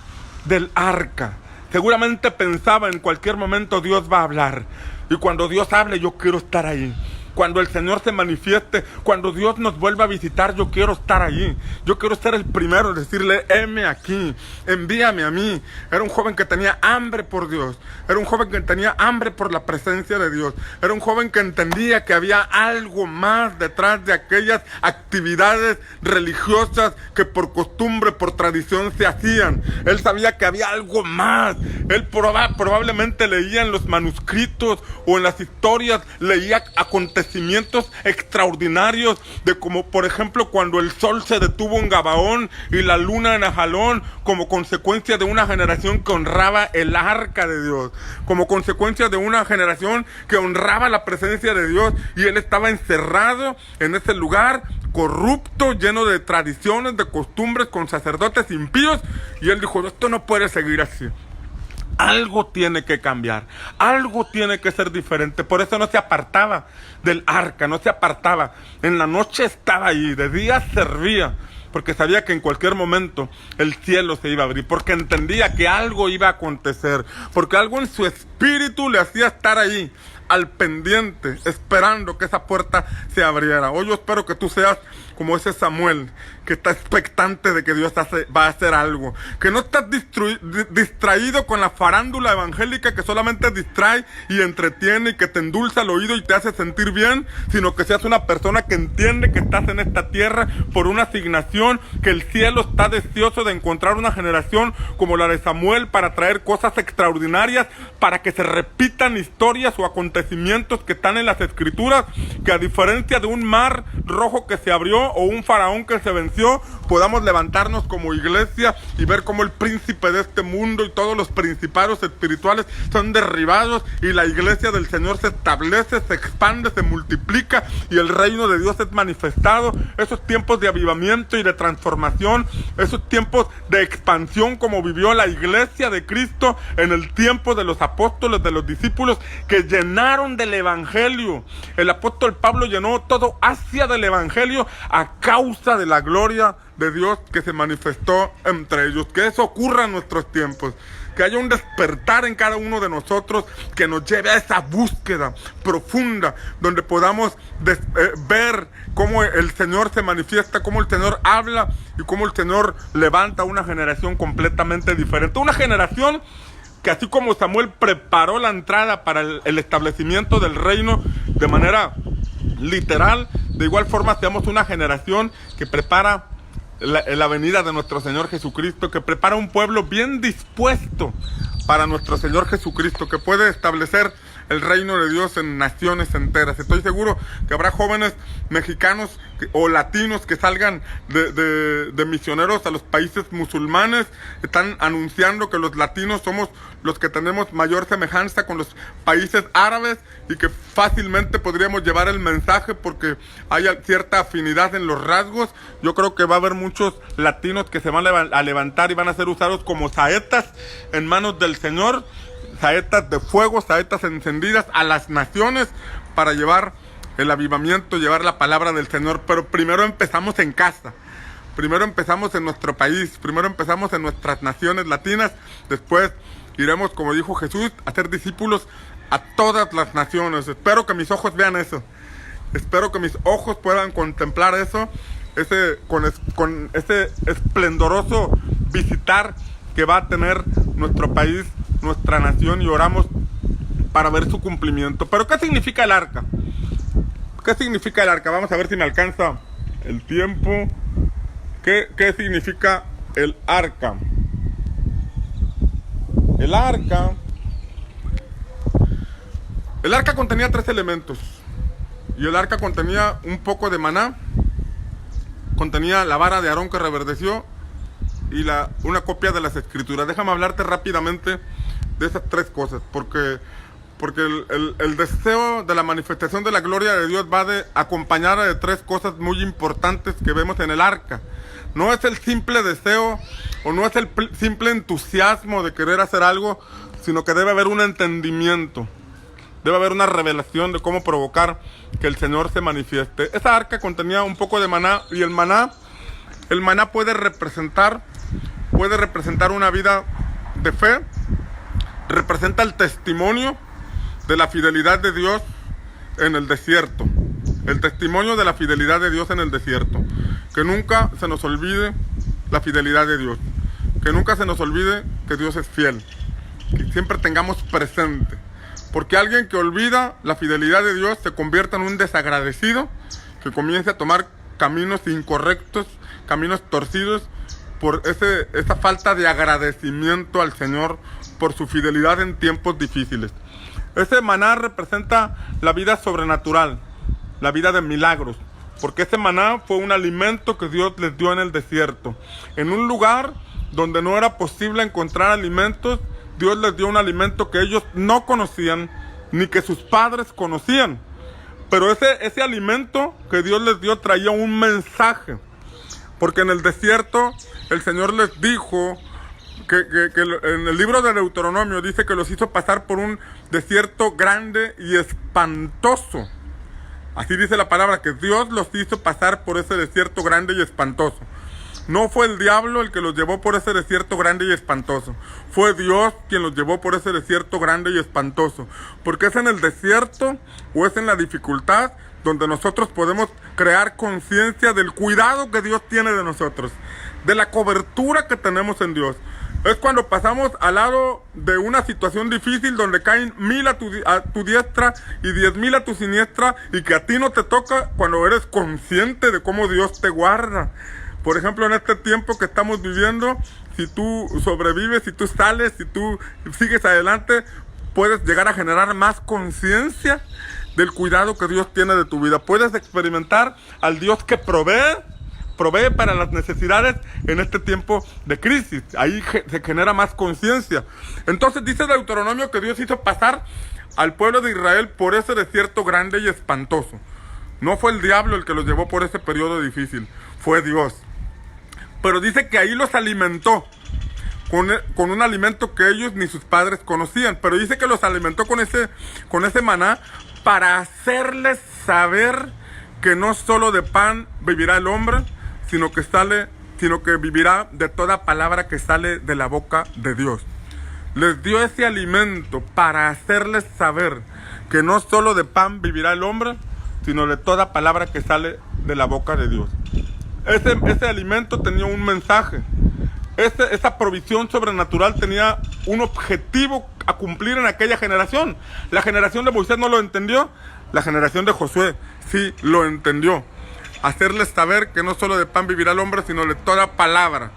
del arca. Seguramente pensaba: en cualquier momento Dios va a hablar, y cuando Dios hable yo quiero estar ahí. Cuando el Señor se manifieste, cuando Dios nos vuelva a visitar, yo quiero estar allí. Yo quiero ser el primero en decirle: heme aquí, envíame a mí. Era un joven que tenía hambre por Dios. Era un joven que tenía hambre por la presencia de Dios. Era un joven que entendía que había algo más detrás de aquellas actividades religiosas que por costumbre, por tradición se hacían. Él sabía que había algo más. Él probablemente leía en los manuscritos o en las historias, leía acontecimientos extraordinarios de como por ejemplo cuando el sol se detuvo en Gabaón y la luna en Ajalón, como consecuencia de una generación que honraba el arca de Dios, como consecuencia de una generación que honraba la presencia de Dios, y él estaba encerrado en ese lugar corrupto, lleno de tradiciones, de costumbres, con sacerdotes impíos, y él dijo: esto no puede seguir así. Algo tiene que cambiar, algo tiene que ser diferente. Por eso no se apartaba del arca, no se apartaba. En la noche estaba ahí, de día servía, porque sabía que en cualquier momento el cielo se iba a abrir, porque entendía que algo iba a acontecer, porque algo en su espíritu le hacía estar ahí, al pendiente, esperando que esa puerta se abriera. Hoy yo espero que tú seas como ese Samuel, que está expectante de que Dios va a hacer algo, que no estás distraído con la farándula evangélica que solamente distrae y entretiene y que te endulza el oído y te hace sentir bien, sino que seas una persona que entiende que estás en esta tierra por una asignación, que el cielo está deseoso de encontrar una generación como la de Samuel para traer cosas extraordinarias, para que se repitan historias o acontecimientos que están en las escrituras, que a diferencia de un mar rojo que se abrió o un faraón que se venció, podamos levantarnos como iglesia y ver cómo el príncipe de este mundo y todos los principados espirituales son derribados y la iglesia del Señor se establece, se expande, se multiplica y el reino de Dios es manifestado. Esos tiempos de avivamiento y de transformación, esos tiempos de expansión como vivió la iglesia de Cristo en el tiempo de los apóstoles, de los discípulos que llenaron del evangelio. El apóstol Pablo llenó todo Asia del evangelio a causa de la gloria de Dios que se manifestó entre ellos. Que eso ocurra en nuestros tiempos, que haya un despertar en cada uno de nosotros que nos lleve a esa búsqueda profunda, donde podamos ver cómo el Señor se manifiesta, cómo el Señor habla y cómo el Señor levanta una generación completamente diferente, una generación que así como Samuel preparó la entrada para el establecimiento del reino de manera literal, de igual forma seamos una generación que prepara la venida de nuestro Señor Jesucristo, que prepara un pueblo bien dispuesto para nuestro Señor Jesucristo, que puede establecer el reino de Dios en naciones enteras. Estoy seguro que habrá jóvenes mexicanos o latinos que salgan de misioneros a los países musulmanes. Están anunciando que los latinos somos los que tenemos mayor semejanza con los países árabes y que fácilmente podríamos llevar el mensaje porque hay cierta afinidad en los rasgos. Yo creo que va a haber muchos latinos que se van a levantar y van a ser usados como saetas en manos del Señor, saetas de fuego, saetas encendidas a las naciones para llevar el avivamiento, llevar la palabra del Señor. Pero primero empezamos en casa, primero empezamos en nuestro país, primero empezamos en nuestras naciones latinas, después iremos, como dijo Jesús, a ser discípulos a todas las naciones. Espero que mis ojos vean eso, espero que mis ojos puedan contemplar eso, con ese esplendoroso visitar que va a tener nuestro país, nuestra nación, y oramos para ver su cumplimiento. Pero ¿qué significa el arca? ¿Qué significa el arca? Vamos a ver si me alcanza el tiempo. ¿Qué significa el arca? El arca contenía 3 elementos. Y el arca contenía un poco de maná, contenía la vara de Aarón que reverdeció y una copia de las escrituras. Déjame hablarte rápidamente de esas 3 cosas, porque el deseo de la manifestación de la gloria de Dios va acompañada de 3 cosas muy importantes que vemos en el arca. No es el simple deseo o no es el simple entusiasmo de querer hacer algo, sino que debe haber un entendimiento, debe haber una revelación de cómo provocar que el Señor se manifieste. Esa arca contenía un poco de maná, y el maná puede representar una vida de fe, representa el testimonio de la fidelidad de Dios en el desierto, el testimonio de la fidelidad de Dios en el desierto. Que nunca se nos olvide la fidelidad de Dios, que nunca se nos olvide que Dios es fiel, que siempre tengamos presente, porque alguien que olvida la fidelidad de Dios se convierte en un desagradecido, que comience a tomar caminos incorrectos, caminos torcidos, por esa falta de agradecimiento al Señor por su fidelidad en tiempos difíciles. Ese maná representa la vida sobrenatural, la vida de milagros, porque ese maná fue un alimento que Dios les dio en el desierto. En un lugar donde no era posible encontrar alimentos, Dios les dio un alimento que ellos no conocían, ni que sus padres conocían. Pero ese alimento que Dios les dio traía un mensaje, porque en el desierto el Señor les dijo que en el libro de Deuteronomio dice que los hizo pasar por un desierto grande y espantoso. Así dice la palabra, que Dios los hizo pasar por ese desierto grande y espantoso. No fue el diablo el que los llevó por ese desierto grande y espantoso. Fue Dios quien los llevó por ese desierto grande y espantoso. Porque es en el desierto o es en la dificultad donde nosotros podemos crear conciencia del cuidado que Dios tiene de nosotros, de la cobertura que tenemos en Dios. Es cuando pasamos al lado de una situación difícil donde caen 1000 a tu diestra y 10,000 a tu siniestra, y que a ti no te toca, cuando eres consciente de cómo Dios te guarda. Por ejemplo, en este tiempo que estamos viviendo, si tú sobrevives, si tú sales, si tú sigues adelante, puedes llegar a generar más conciencia del cuidado que Dios tiene de tu vida. Puedes experimentar al Dios que provee para las necesidades en este tiempo de crisis. Ahí se genera más conciencia. Entonces dice Deuteronomio que Dios hizo pasar al pueblo de Israel por ese desierto grande y espantoso. No fue el diablo el que los llevó por ese periodo difícil, fue Dios. Pero dice que ahí los alimentó con un alimento que ellos ni sus padres conocían. Pero dice que los alimentó con ese maná para hacerles saber que no solo de pan vivirá el hombre, sino que vivirá de toda palabra que sale de la boca de Dios. Les dio ese alimento para hacerles saber que no solo de pan vivirá el hombre, sino de toda palabra que sale de la boca de Dios. Ese alimento tenía un mensaje. Esa provisión sobrenatural tenía un objetivo a cumplir en aquella generación. La generación de Moisés no lo entendió, la generación de Josué sí lo entendió. Hacerles saber que no solo de pan vivirá el hombre, sino de toda palabra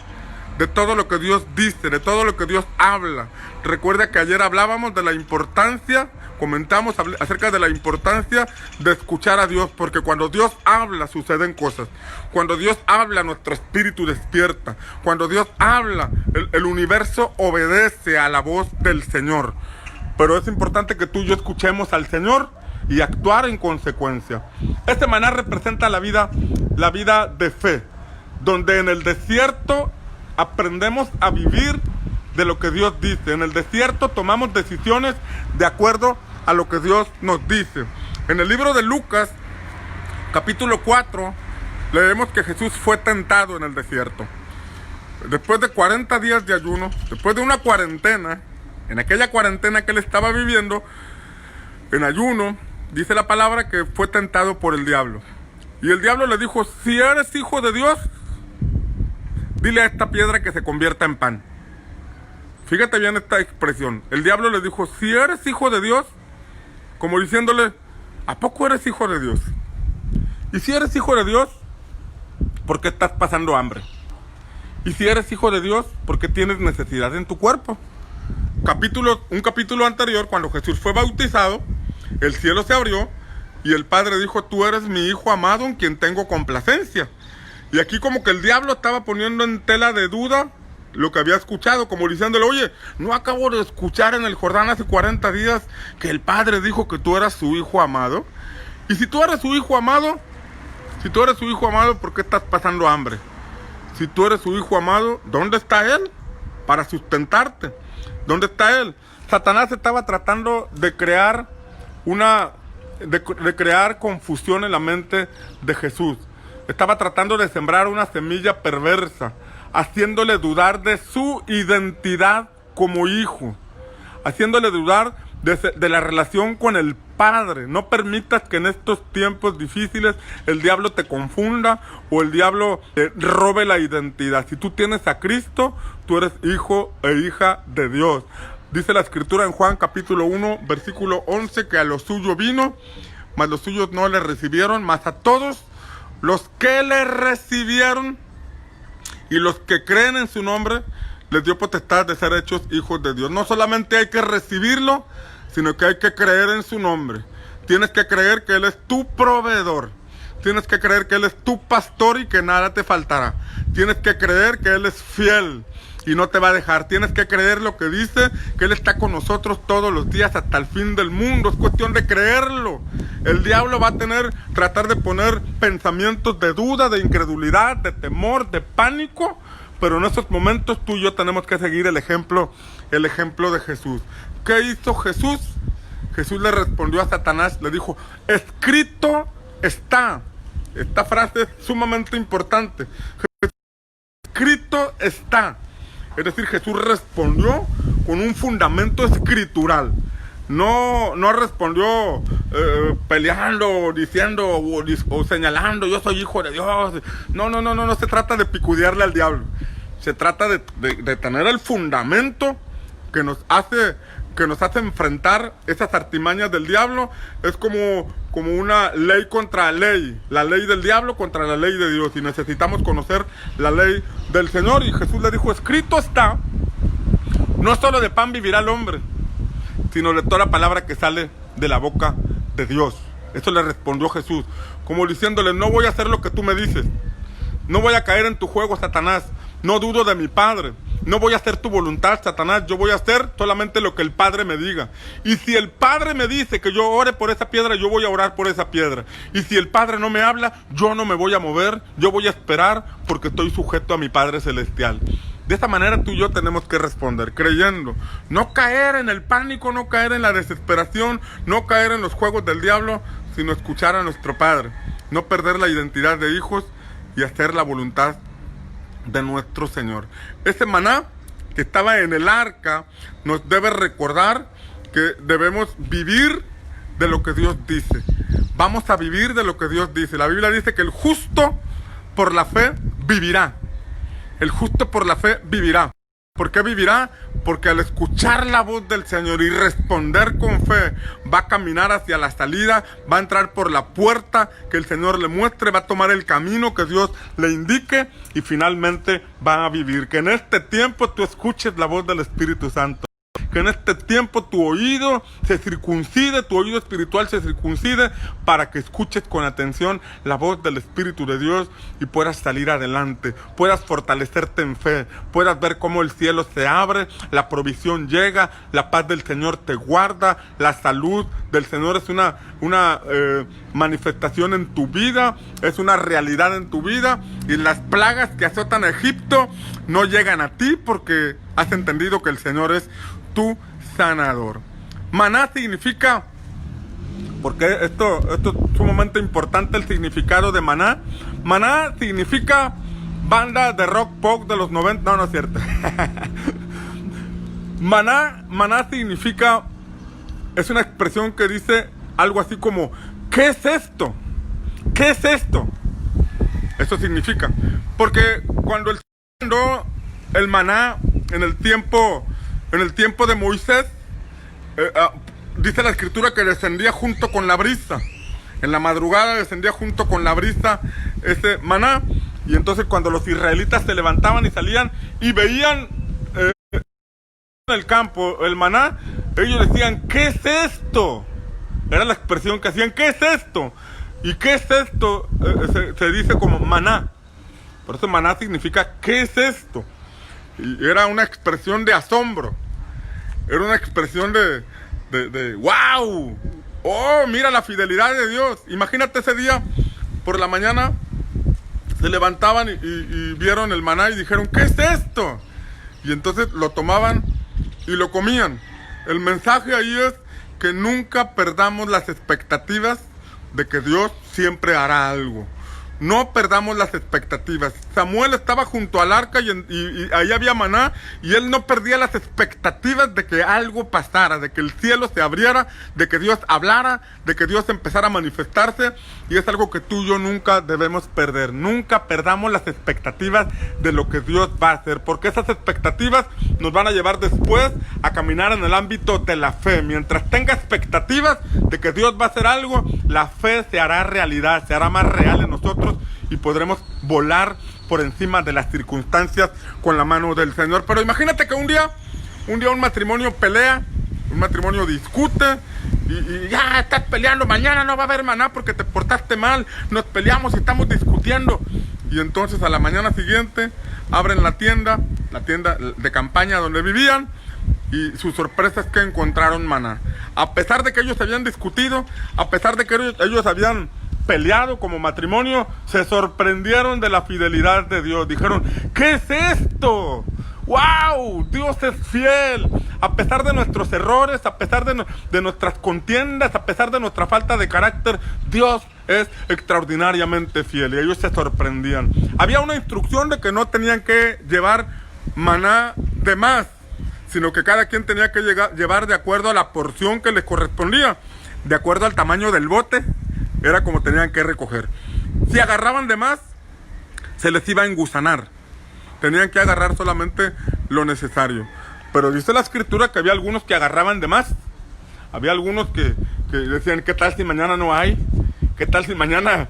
de todo lo que Dios dice, de todo lo que Dios habla. Recuerda que ayer hablábamos de la importancia, comentamos acerca de la importancia de escuchar a Dios, porque cuando Dios habla suceden cosas. Cuando Dios habla, nuestro espíritu despierta. Cuando Dios habla, el universo obedece a la voz del Señor. Pero es importante que tú y yo escuchemos al Señor y actuar en consecuencia. Este maná representa la vida de fe, donde en el desierto aprendemos a vivir de lo que Dios dice. En el desierto tomamos decisiones de acuerdo a lo que Dios nos dice. En el libro de Lucas, capítulo 4, leemos que Jesús fue tentado en el desierto. Después de 40 días de ayuno, después de una cuarentena, en aquella cuarentena que él estaba viviendo, en ayuno, dice la palabra que fue tentado por el diablo. Y el diablo le dijo: si eres hijo de Dios, dile a esta piedra que se convierta en pan. Fíjate bien esta expresión. El diablo le dijo: si eres hijo de Dios, como diciéndole: ¿a poco eres hijo de Dios? Y si eres hijo de Dios, ¿por qué estás pasando hambre? Y si eres hijo de Dios, ¿por qué tienes necesidad en tu cuerpo? Un capítulo anterior, cuando Jesús fue bautizado, el cielo se abrió y el Padre dijo: tú eres mi Hijo amado en quien tengo complacencia. Y aquí como que el diablo estaba poniendo en tela de duda lo que había escuchado, como diciéndole: oye, ¿no acabo de escuchar en el Jordán hace 40 días que el Padre dijo que tú eras su Hijo amado? Y si tú eres su Hijo amado, ¿por qué estás pasando hambre? Si tú eres su Hijo amado, ¿dónde está Él para sustentarte? ¿Dónde está Él? Satanás estaba tratando de crear de crear confusión en la mente de Jesús. Estaba tratando de sembrar una semilla perversa, haciéndole dudar de su identidad como hijo, haciéndole dudar de la relación con el Padre. No permitas que en estos tiempos difíciles el diablo te confunda o el diablo te robe la identidad. Si tú tienes a Cristo, tú eres hijo e hija de Dios. Dice la Escritura en Juan capítulo 1, versículo 11, que a los suyos vino, mas los suyos no le recibieron, mas a todos los que le recibieron y los que creen en su nombre, les dio potestad de ser hechos hijos de Dios. No solamente hay que recibirlo, sino que hay que creer en su nombre. Tienes que creer que Él es tu proveedor. Tienes que creer que Él es tu pastor y que nada te faltará. Tienes que creer que Él es fiel y no te va a dejar. Tienes que creer lo que dice, que Él está con nosotros todos los días hasta el fin del mundo. Es cuestión de creerlo. El diablo va a tratar de poner pensamientos de duda, de incredulidad, de temor, de pánico, pero en esos momentos tú y yo tenemos que seguir el ejemplo de Jesús. ¿Qué hizo Jesús? Jesús le respondió a Satanás, le dijo: escrito está. Esta frase es sumamente importante. Escrito está. Es decir, Jesús respondió con un fundamento escritural. No respondió peleando, diciendo o señalando: yo soy hijo de Dios. No se trata de picudearle al diablo. Se trata de tener el fundamento que nos hace enfrentar esas artimañas del diablo. Es como una ley contra ley. La ley del diablo contra la ley de Dios. Y necesitamos conocer la ley del Señor. Y Jesús le dijo: escrito está, no solo de pan vivirá el hombre, sino de toda la palabra que sale de la boca de Dios. Eso le respondió Jesús, como diciéndole: no voy a hacer lo que tú me dices. No voy a caer en tu juego, Satanás. No dudo de mi Padre. No voy a hacer tu voluntad, Satanás. Yo voy a hacer solamente lo que el Padre me diga. Y si el Padre me dice que yo ore por esa piedra, yo voy a orar por esa piedra. Y si el Padre no me habla, yo no me voy a mover. Yo voy a esperar porque estoy sujeto a mi Padre Celestial. De esta manera tú y yo tenemos que responder, creyendo. No caer en el pánico, no caer en la desesperación, no caer en los juegos del diablo, sino escuchar a nuestro Padre. No perder la identidad de hijos y hacer la voluntad de nuestro Señor. Ese maná que estaba en el arca nos debe recordar que debemos vivir de lo que Dios dice. Vamos a vivir de lo que Dios dice. La Biblia dice que el justo por la fe vivirá. El justo por la fe vivirá. ¿Por qué vivirá? Porque al escuchar la voz del Señor y responder con fe, va a caminar hacia la salida, va a entrar por la puerta que el Señor le muestre, va a tomar el camino que Dios le indique y finalmente va a vivir. Que en este tiempo tú escuches la voz del Espíritu Santo. Que en este tiempo tu oído se circuncide, tu oído espiritual se circuncide para que escuches con atención la voz del Espíritu de Dios y puedas salir adelante, puedas fortalecerte en fe, puedas ver cómo el cielo se abre, la provisión llega, la paz del Señor te guarda, la salud del Señor es una manifestación en tu vida, es una realidad en tu vida y las plagas que azotan a Egipto no llegan a ti porque has entendido que el Señor es tu sanador. Maná significa, porque esto es sumamente importante el significado de maná. Maná significa banda de rock pop de los 90, no es cierto. Maná significa, es una expresión que dice algo así como, ¿qué es esto? ¿Qué es esto? Eso significa, porque cuando el maná en el tiempo de Moisés, dice la escritura que descendía junto con la brisa. En la madrugada descendía junto con la brisa ese maná. Y entonces cuando los israelitas se levantaban y salían y veían en el campo el maná, ellos decían, ¿qué es esto? Era la expresión que hacían, ¿qué es esto? ¿Y qué es esto? Se dice como maná. Por eso maná significa, ¿qué es esto? Y era una expresión de asombro. Era una expresión de ¡wow! ¡Oh, mira la fidelidad de Dios! Imagínate ese día, por la mañana, se levantaban y vieron el maná y dijeron, ¿qué es esto? Y entonces lo tomaban y lo comían. El mensaje ahí es que nunca perdamos las expectativas de que Dios siempre hará algo. No perdamos las expectativas. Samuel estaba junto al arca y ahí había maná y él no perdía las expectativas de que algo pasara, de que el cielo se abriera, de que Dios hablara, de que Dios empezara a manifestarse, y es algo que tú y yo nunca debemos perder. Nunca perdamos las expectativas de lo que Dios va a hacer, porque esas expectativas nos van a llevar después a caminar en el ámbito de la fe. Mientras tenga expectativas de que Dios va a hacer algo, la fe se hará realidad, se hará más real en nosotros y podremos volar por encima de las circunstancias con la mano del Señor. Pero imagínate que un día un matrimonio pelea, un matrimonio discute y ya estás peleando, mañana no va a haber maná porque te portaste mal, nos peleamos y estamos discutiendo. Y entonces a la mañana siguiente abren la tienda de campaña donde vivían, y su sorpresa es que encontraron maná. A pesar de que ellos habían discutido, a pesar de que ellos habían peleado como matrimonio, se sorprendieron de la fidelidad de Dios. Dijeron, ¿qué es esto? ¡Wow! Dios es fiel. A pesar de nuestros errores, a pesar de nuestras contiendas, a pesar de nuestra falta de carácter, Dios es extraordinariamente fiel. Y ellos se sorprendían. Había una instrucción de que no tenían que llevar maná de más, sino que cada quien tenía que llevar de acuerdo a la porción que les correspondía, de acuerdo al tamaño del bote. Era como tenían que recoger. Si agarraban de más, se les iba a engusanar. Tenían que agarrar solamente lo necesario. Pero dice la escritura que había algunos que agarraban de más. Había algunos que decían, ¿qué tal si mañana no hay? ¿Qué tal si mañana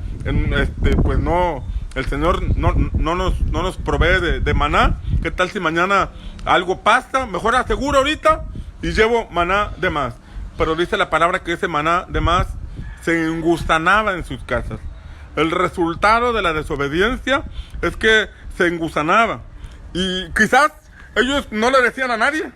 pues no, el Señor no nos provee de maná? ¿Qué tal si mañana algo pasa? Mejor aseguro ahorita y llevo maná de más. Pero dice la palabra que ese maná de más se engusanaba en sus casas. El resultado de la desobediencia es que se engusanaba. Y quizás ellos no le decían a nadie.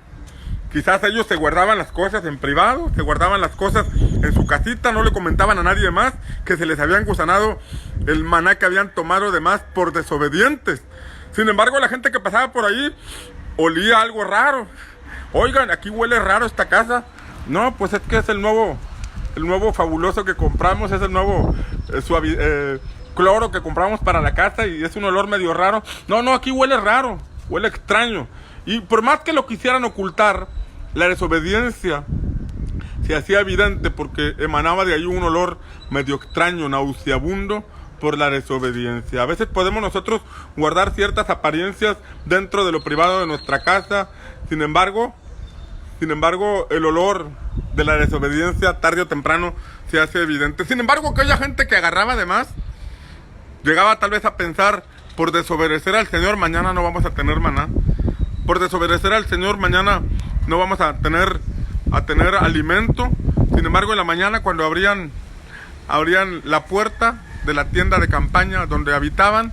Quizás ellos se guardaban las cosas en privado, se guardaban las cosas en su casita, no le comentaban a nadie más que se les había engusanado el maná que habían tomado de más por desobedientes. Sin embargo, la gente que pasaba por ahí olía algo raro. Oigan, aquí huele raro esta casa. No, pues es que es el nuevo fabuloso que compramos, es el nuevo cloro que compramos para la casa y es un olor medio raro. No, aquí huele raro, huele extraño. Y por más que lo quisieran ocultar, la desobediencia se hacía evidente porque emanaba de ahí un olor medio extraño, nauseabundo, por la desobediencia. A veces podemos nosotros guardar ciertas apariencias dentro de lo privado de nuestra casa, sin embargo, el olor de la desobediencia tarde o temprano se hace evidente. Sin embargo, aquella gente que agarraba de más, llegaba tal vez a pensar, por desobedecer al Señor, mañana no vamos a tener maná. Por desobedecer al Señor, mañana no vamos a tener alimento. Sin embargo, en la mañana, cuando abrían la puerta de la tienda de campaña donde habitaban,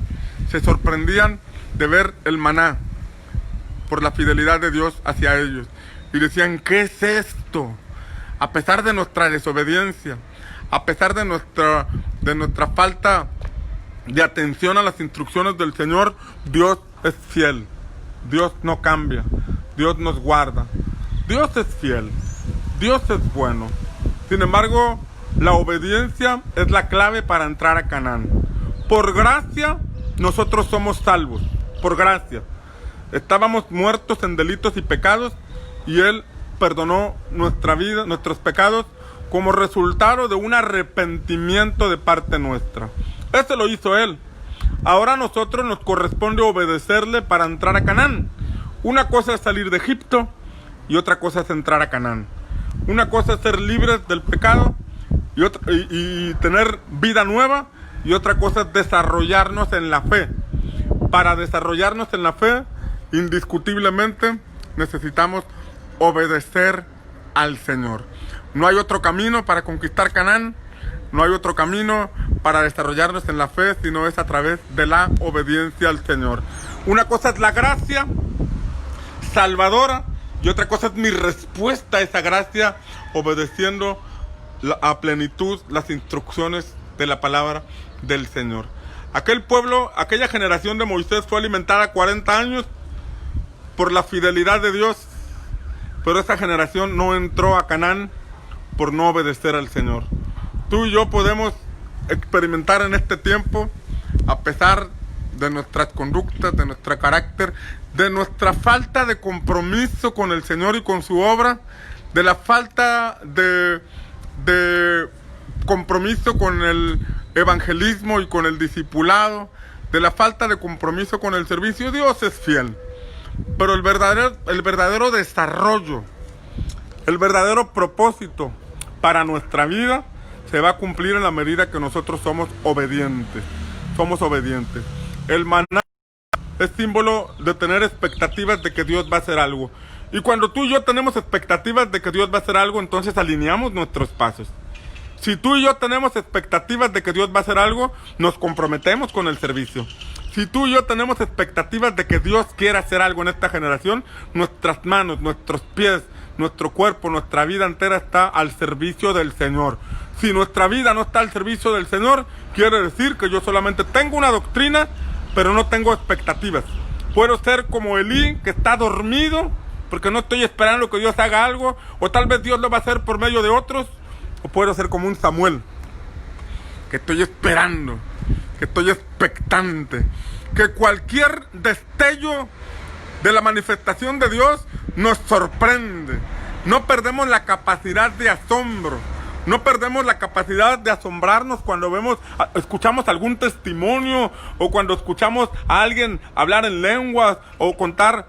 se sorprendían de ver el maná por la fidelidad de Dios hacia ellos. Y decían, ¿qué es esto? A pesar de nuestra desobediencia, a pesar de nuestra falta de atención a las instrucciones del Señor, Dios es fiel. Dios no cambia. Dios nos guarda. Dios es fiel. Dios es bueno. Sin embargo, la obediencia es la clave para entrar a Canaán. Por gracia, nosotros somos salvos. Por gracia. Estábamos muertos en delitos y pecados, y Él perdonó nuestra vida, nuestros pecados, como resultado de un arrepentimiento de parte nuestra. Eso lo hizo Él. Ahora a nosotros nos corresponde obedecerle para entrar a Canaán. Una cosa es salir de Egipto y otra cosa es entrar a Canaán. Una cosa es ser libres del pecado y tener vida nueva, y otra cosa es desarrollarnos en la fe. Para desarrollarnos en la fe, indiscutiblemente necesitamos obedecer al Señor. No hay otro camino para conquistar Canaán, no hay otro camino para desarrollarnos en la fe, sino es a través de la obediencia al Señor. Una cosa es la gracia salvadora y otra cosa es mi respuesta a esa gracia, obedeciendo a plenitud las instrucciones de la palabra del Señor. Aquel pueblo, aquella generación de Moisés fue alimentada 40 años por la fidelidad de Dios, pero esa generación no entró a Canaán por no obedecer al Señor. Tú y yo podemos experimentar en este tiempo, a pesar de nuestras conductas, de nuestro carácter, de nuestra falta de compromiso con el Señor y con su obra, de la falta de compromiso con el evangelismo y con el discipulado, de la falta de compromiso con el servicio. Dios es fiel, pero el verdadero desarrollo, el verdadero propósito para nuestra vida se va a cumplir en la medida que nosotros somos obedientes. El maná es símbolo de tener expectativas de que Dios va a hacer algo. Y cuando tú y yo tenemos expectativas de que Dios va a hacer algo, entonces alineamos nuestros pasos. Si tú y yo tenemos expectativas de que Dios va a hacer algo, nos comprometemos con el servicio. Si tú y yo tenemos expectativas de que Dios quiera hacer algo en esta generación, nuestras manos, nuestros pies, nuestro cuerpo, nuestra vida entera está al servicio del Señor. Si nuestra vida no está al servicio del Señor, quiere decir que yo solamente tengo una doctrina, pero no tengo expectativas. Puedo ser como Elí, que está dormido, porque no estoy esperando que Dios haga algo, o tal vez Dios lo va a hacer por medio de otros, o puedo ser como un Samuel, que estoy esperando, que estoy expectante, que cualquier destello de la manifestación de Dios nos sorprende. No perdemos la capacidad de asombro. No perdemos la capacidad de asombrarnos cuando escuchamos algún testimonio, o cuando escuchamos a alguien hablar en lenguas, o contar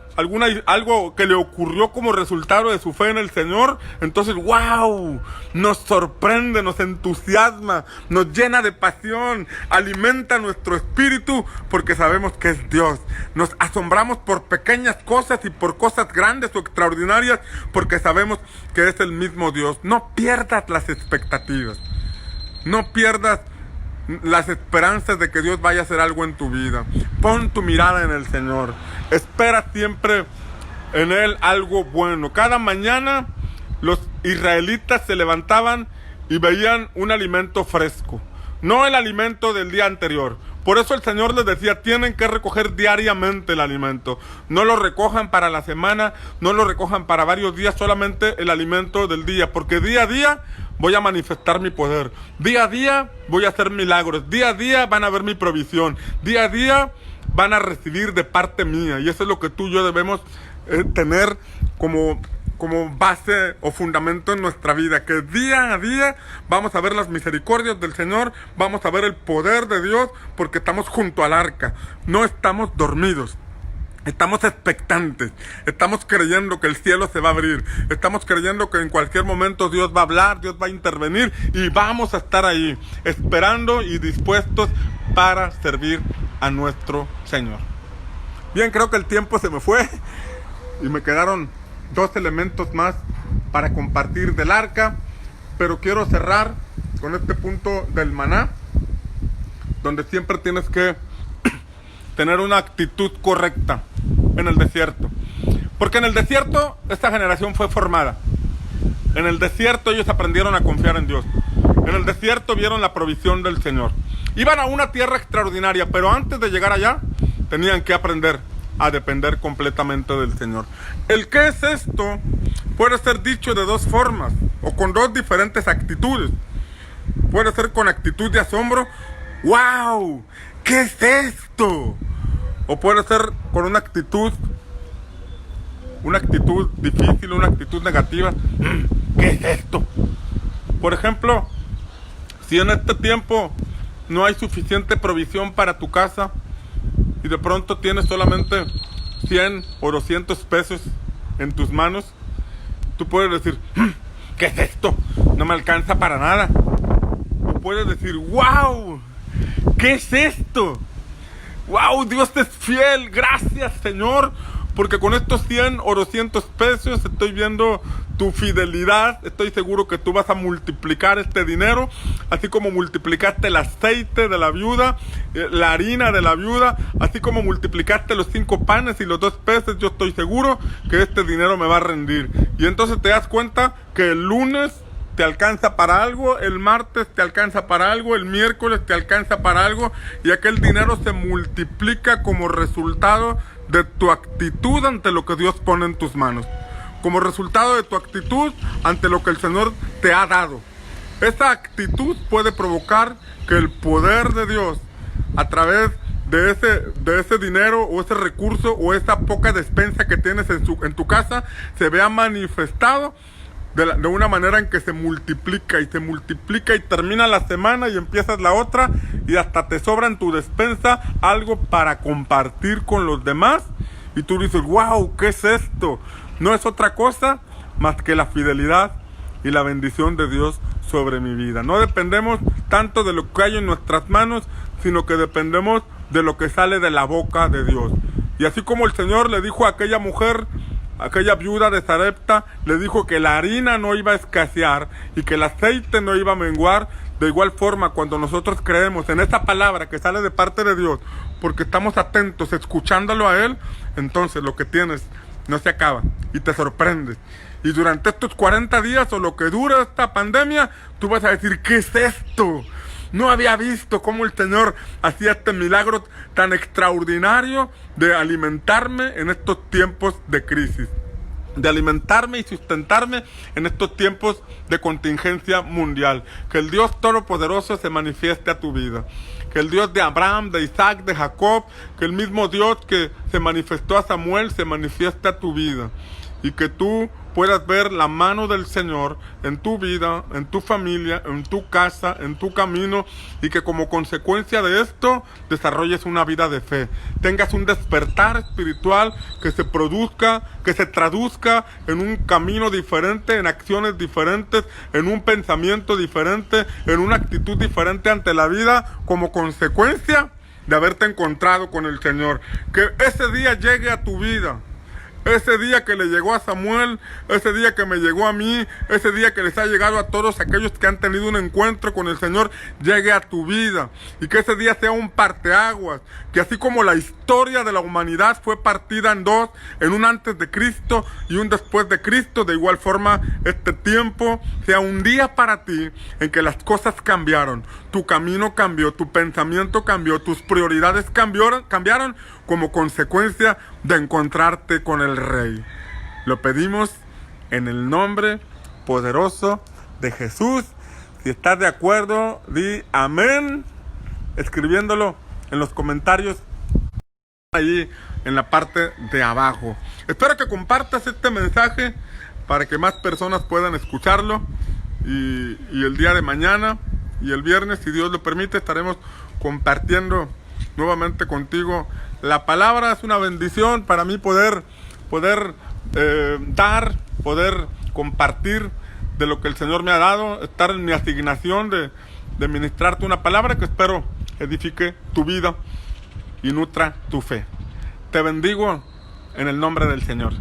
algo que le ocurrió como resultado de su fe en el Señor. Entonces, ¡wow! Nos sorprende, nos entusiasma, nos llena de pasión, alimenta nuestro espíritu, porque sabemos que es Dios. Nos asombramos por pequeñas cosas y por cosas grandes o extraordinarias, porque sabemos que es el mismo Dios. No pierdas las expectativas. No pierdas las esperanzas de que Dios vaya a hacer algo en tu vida. Pon tu mirada en el Señor. Espera siempre en Él algo bueno. Cada mañana los israelitas se levantaban y veían un alimento fresco, no el alimento del día anterior. Por eso el Señor les decía, tienen que recoger diariamente el alimento. No lo recojan para la semana, no lo recojan para varios días, solamente el alimento del día. Porque día a día voy a manifestar mi poder. Día a día voy a hacer milagros. Día a día van a ver mi provisión. Día a día van a recibir de parte mía. Y eso es lo que tú y yo debemos tener como como base o fundamento en nuestra vida, que día a día vamos a ver las misericordias del Señor, vamos a ver el poder de Dios, porque estamos junto al arca, no estamos dormidos. Estamos expectantes, estamos creyendo que el cielo se va a abrir, estamos creyendo que en cualquier momento Dios va a hablar, Dios va a intervenir y vamos a estar ahí, esperando y dispuestos para servir a nuestro Señor. Bien, creo que el tiempo se me fue y me quedaron 2 elementos más para compartir del arca, pero quiero cerrar con este punto del maná, donde siempre tienes que tener una actitud correcta en el desierto. Porque en el desierto esta generación fue formada. En el desierto ellos aprendieron a confiar en Dios. En el desierto vieron la provisión del Señor. Iban a una tierra extraordinaria, pero antes de llegar allá tenían que aprender a depender completamente del Señor. El ¿qué es esto? Puede ser dicho de 2 formas o con 2 diferentes actitudes. Puede ser con actitud de asombro. ¡Wow! ¿Qué es esto? O puede ser con una actitud difícil, una actitud negativa. ¿Qué es esto? Por ejemplo, si en este tiempo no hay suficiente provisión para tu casa y de pronto tienes solamente 100 o 200 pesos en tus manos, tú puedes decir, ¿qué es esto? No me alcanza para nada. O puedes decir, ¡wow! ¿Qué es esto? ¡Wow! Dios te es fiel. Gracias, Señor, porque con estos 100 o 200 pesos estoy viendo tu fidelidad. Estoy seguro que tú vas a multiplicar este dinero, así como multiplicaste el aceite de la viuda, la harina de la viuda, así como multiplicaste los 5 panes y los 2 peces. Yo estoy seguro que este dinero me va a rendir. Y entonces te das cuenta que el lunes te alcanza para algo, el martes te alcanza para algo, el miércoles te alcanza para algo, y aquel dinero se multiplica como resultado de tu actitud ante lo que Dios pone en tus manos, como resultado de tu actitud ante lo que el Señor te ha dado. Esa actitud puede provocar que el poder de Dios a través de ese dinero o ese recurso o esa poca despensa que tienes en tu casa se vea manifestado de una manera en que se multiplica y termina la semana y empiezas la otra y hasta te sobra en tu despensa algo para compartir con los demás y tú dices, wow, ¿qué es esto? No es otra cosa más que la fidelidad y la bendición de Dios sobre mi vida. No dependemos tanto de lo que hay en nuestras manos, sino que dependemos de lo que sale de la boca de Dios. Y así como el Señor le dijo a aquella mujer, aquella viuda de Sarepta, le dijo que la harina no iba a escasear y que el aceite no iba a menguar. De igual forma, cuando nosotros creemos en esa palabra que sale de parte de Dios, porque estamos atentos, escuchándolo a Él, entonces lo que tienes no se acaba y te sorprendes. Y durante estos 40 días o lo que dura esta pandemia, tú vas a decir, ¿qué es esto? No había visto cómo el Señor hacía este milagro tan extraordinario de alimentarme en estos tiempos de crisis, de alimentarme y sustentarme en estos tiempos de contingencia mundial. Que el Dios Todopoderoso se manifieste a tu vida. Que el Dios de Abraham, de Isaac, de Jacob, que el mismo Dios que se manifestó a Samuel se manifieste a tu vida. Y que tú puedas ver la mano del Señor en tu vida, en tu familia, en tu casa, en tu camino, y que como consecuencia de esto desarrolles una vida de fe, tengas un despertar espiritual que se produzca, que se traduzca en un camino diferente, en acciones diferentes, en un pensamiento diferente, en una actitud diferente ante la vida, como consecuencia de haberte encontrado con el Señor. Que ese día llegue a tu vida. Ese día que le llegó a Samuel, ese día que me llegó a mí, ese día que les ha llegado a todos aquellos que han tenido un encuentro con el Señor, llegue a tu vida. Y que ese día sea un parteaguas. Que así como la historia de la humanidad fue partida en 2, en un antes de Cristo y un después de Cristo, de igual forma este tiempo sea un día para ti en que las cosas cambiaron. Tu camino cambió, tu pensamiento cambió, tus prioridades cambiaron como consecuencia de encontrarte con el Rey. Lo pedimos en el nombre poderoso de Jesús. Si estás de acuerdo, di amén, escribiéndolo en los comentarios ahí en la parte de abajo. Espero que compartas este mensaje para que más personas puedan escucharlo. Y el día de mañana y el viernes, si Dios lo permite, estaremos compartiendo nuevamente contigo la palabra. Es una bendición para mí poder dar, poder compartir de lo que el Señor me ha dado, estar en mi asignación de ministrarte una palabra que espero edifique tu vida y nutra tu fe. Te bendigo en el nombre del Señor.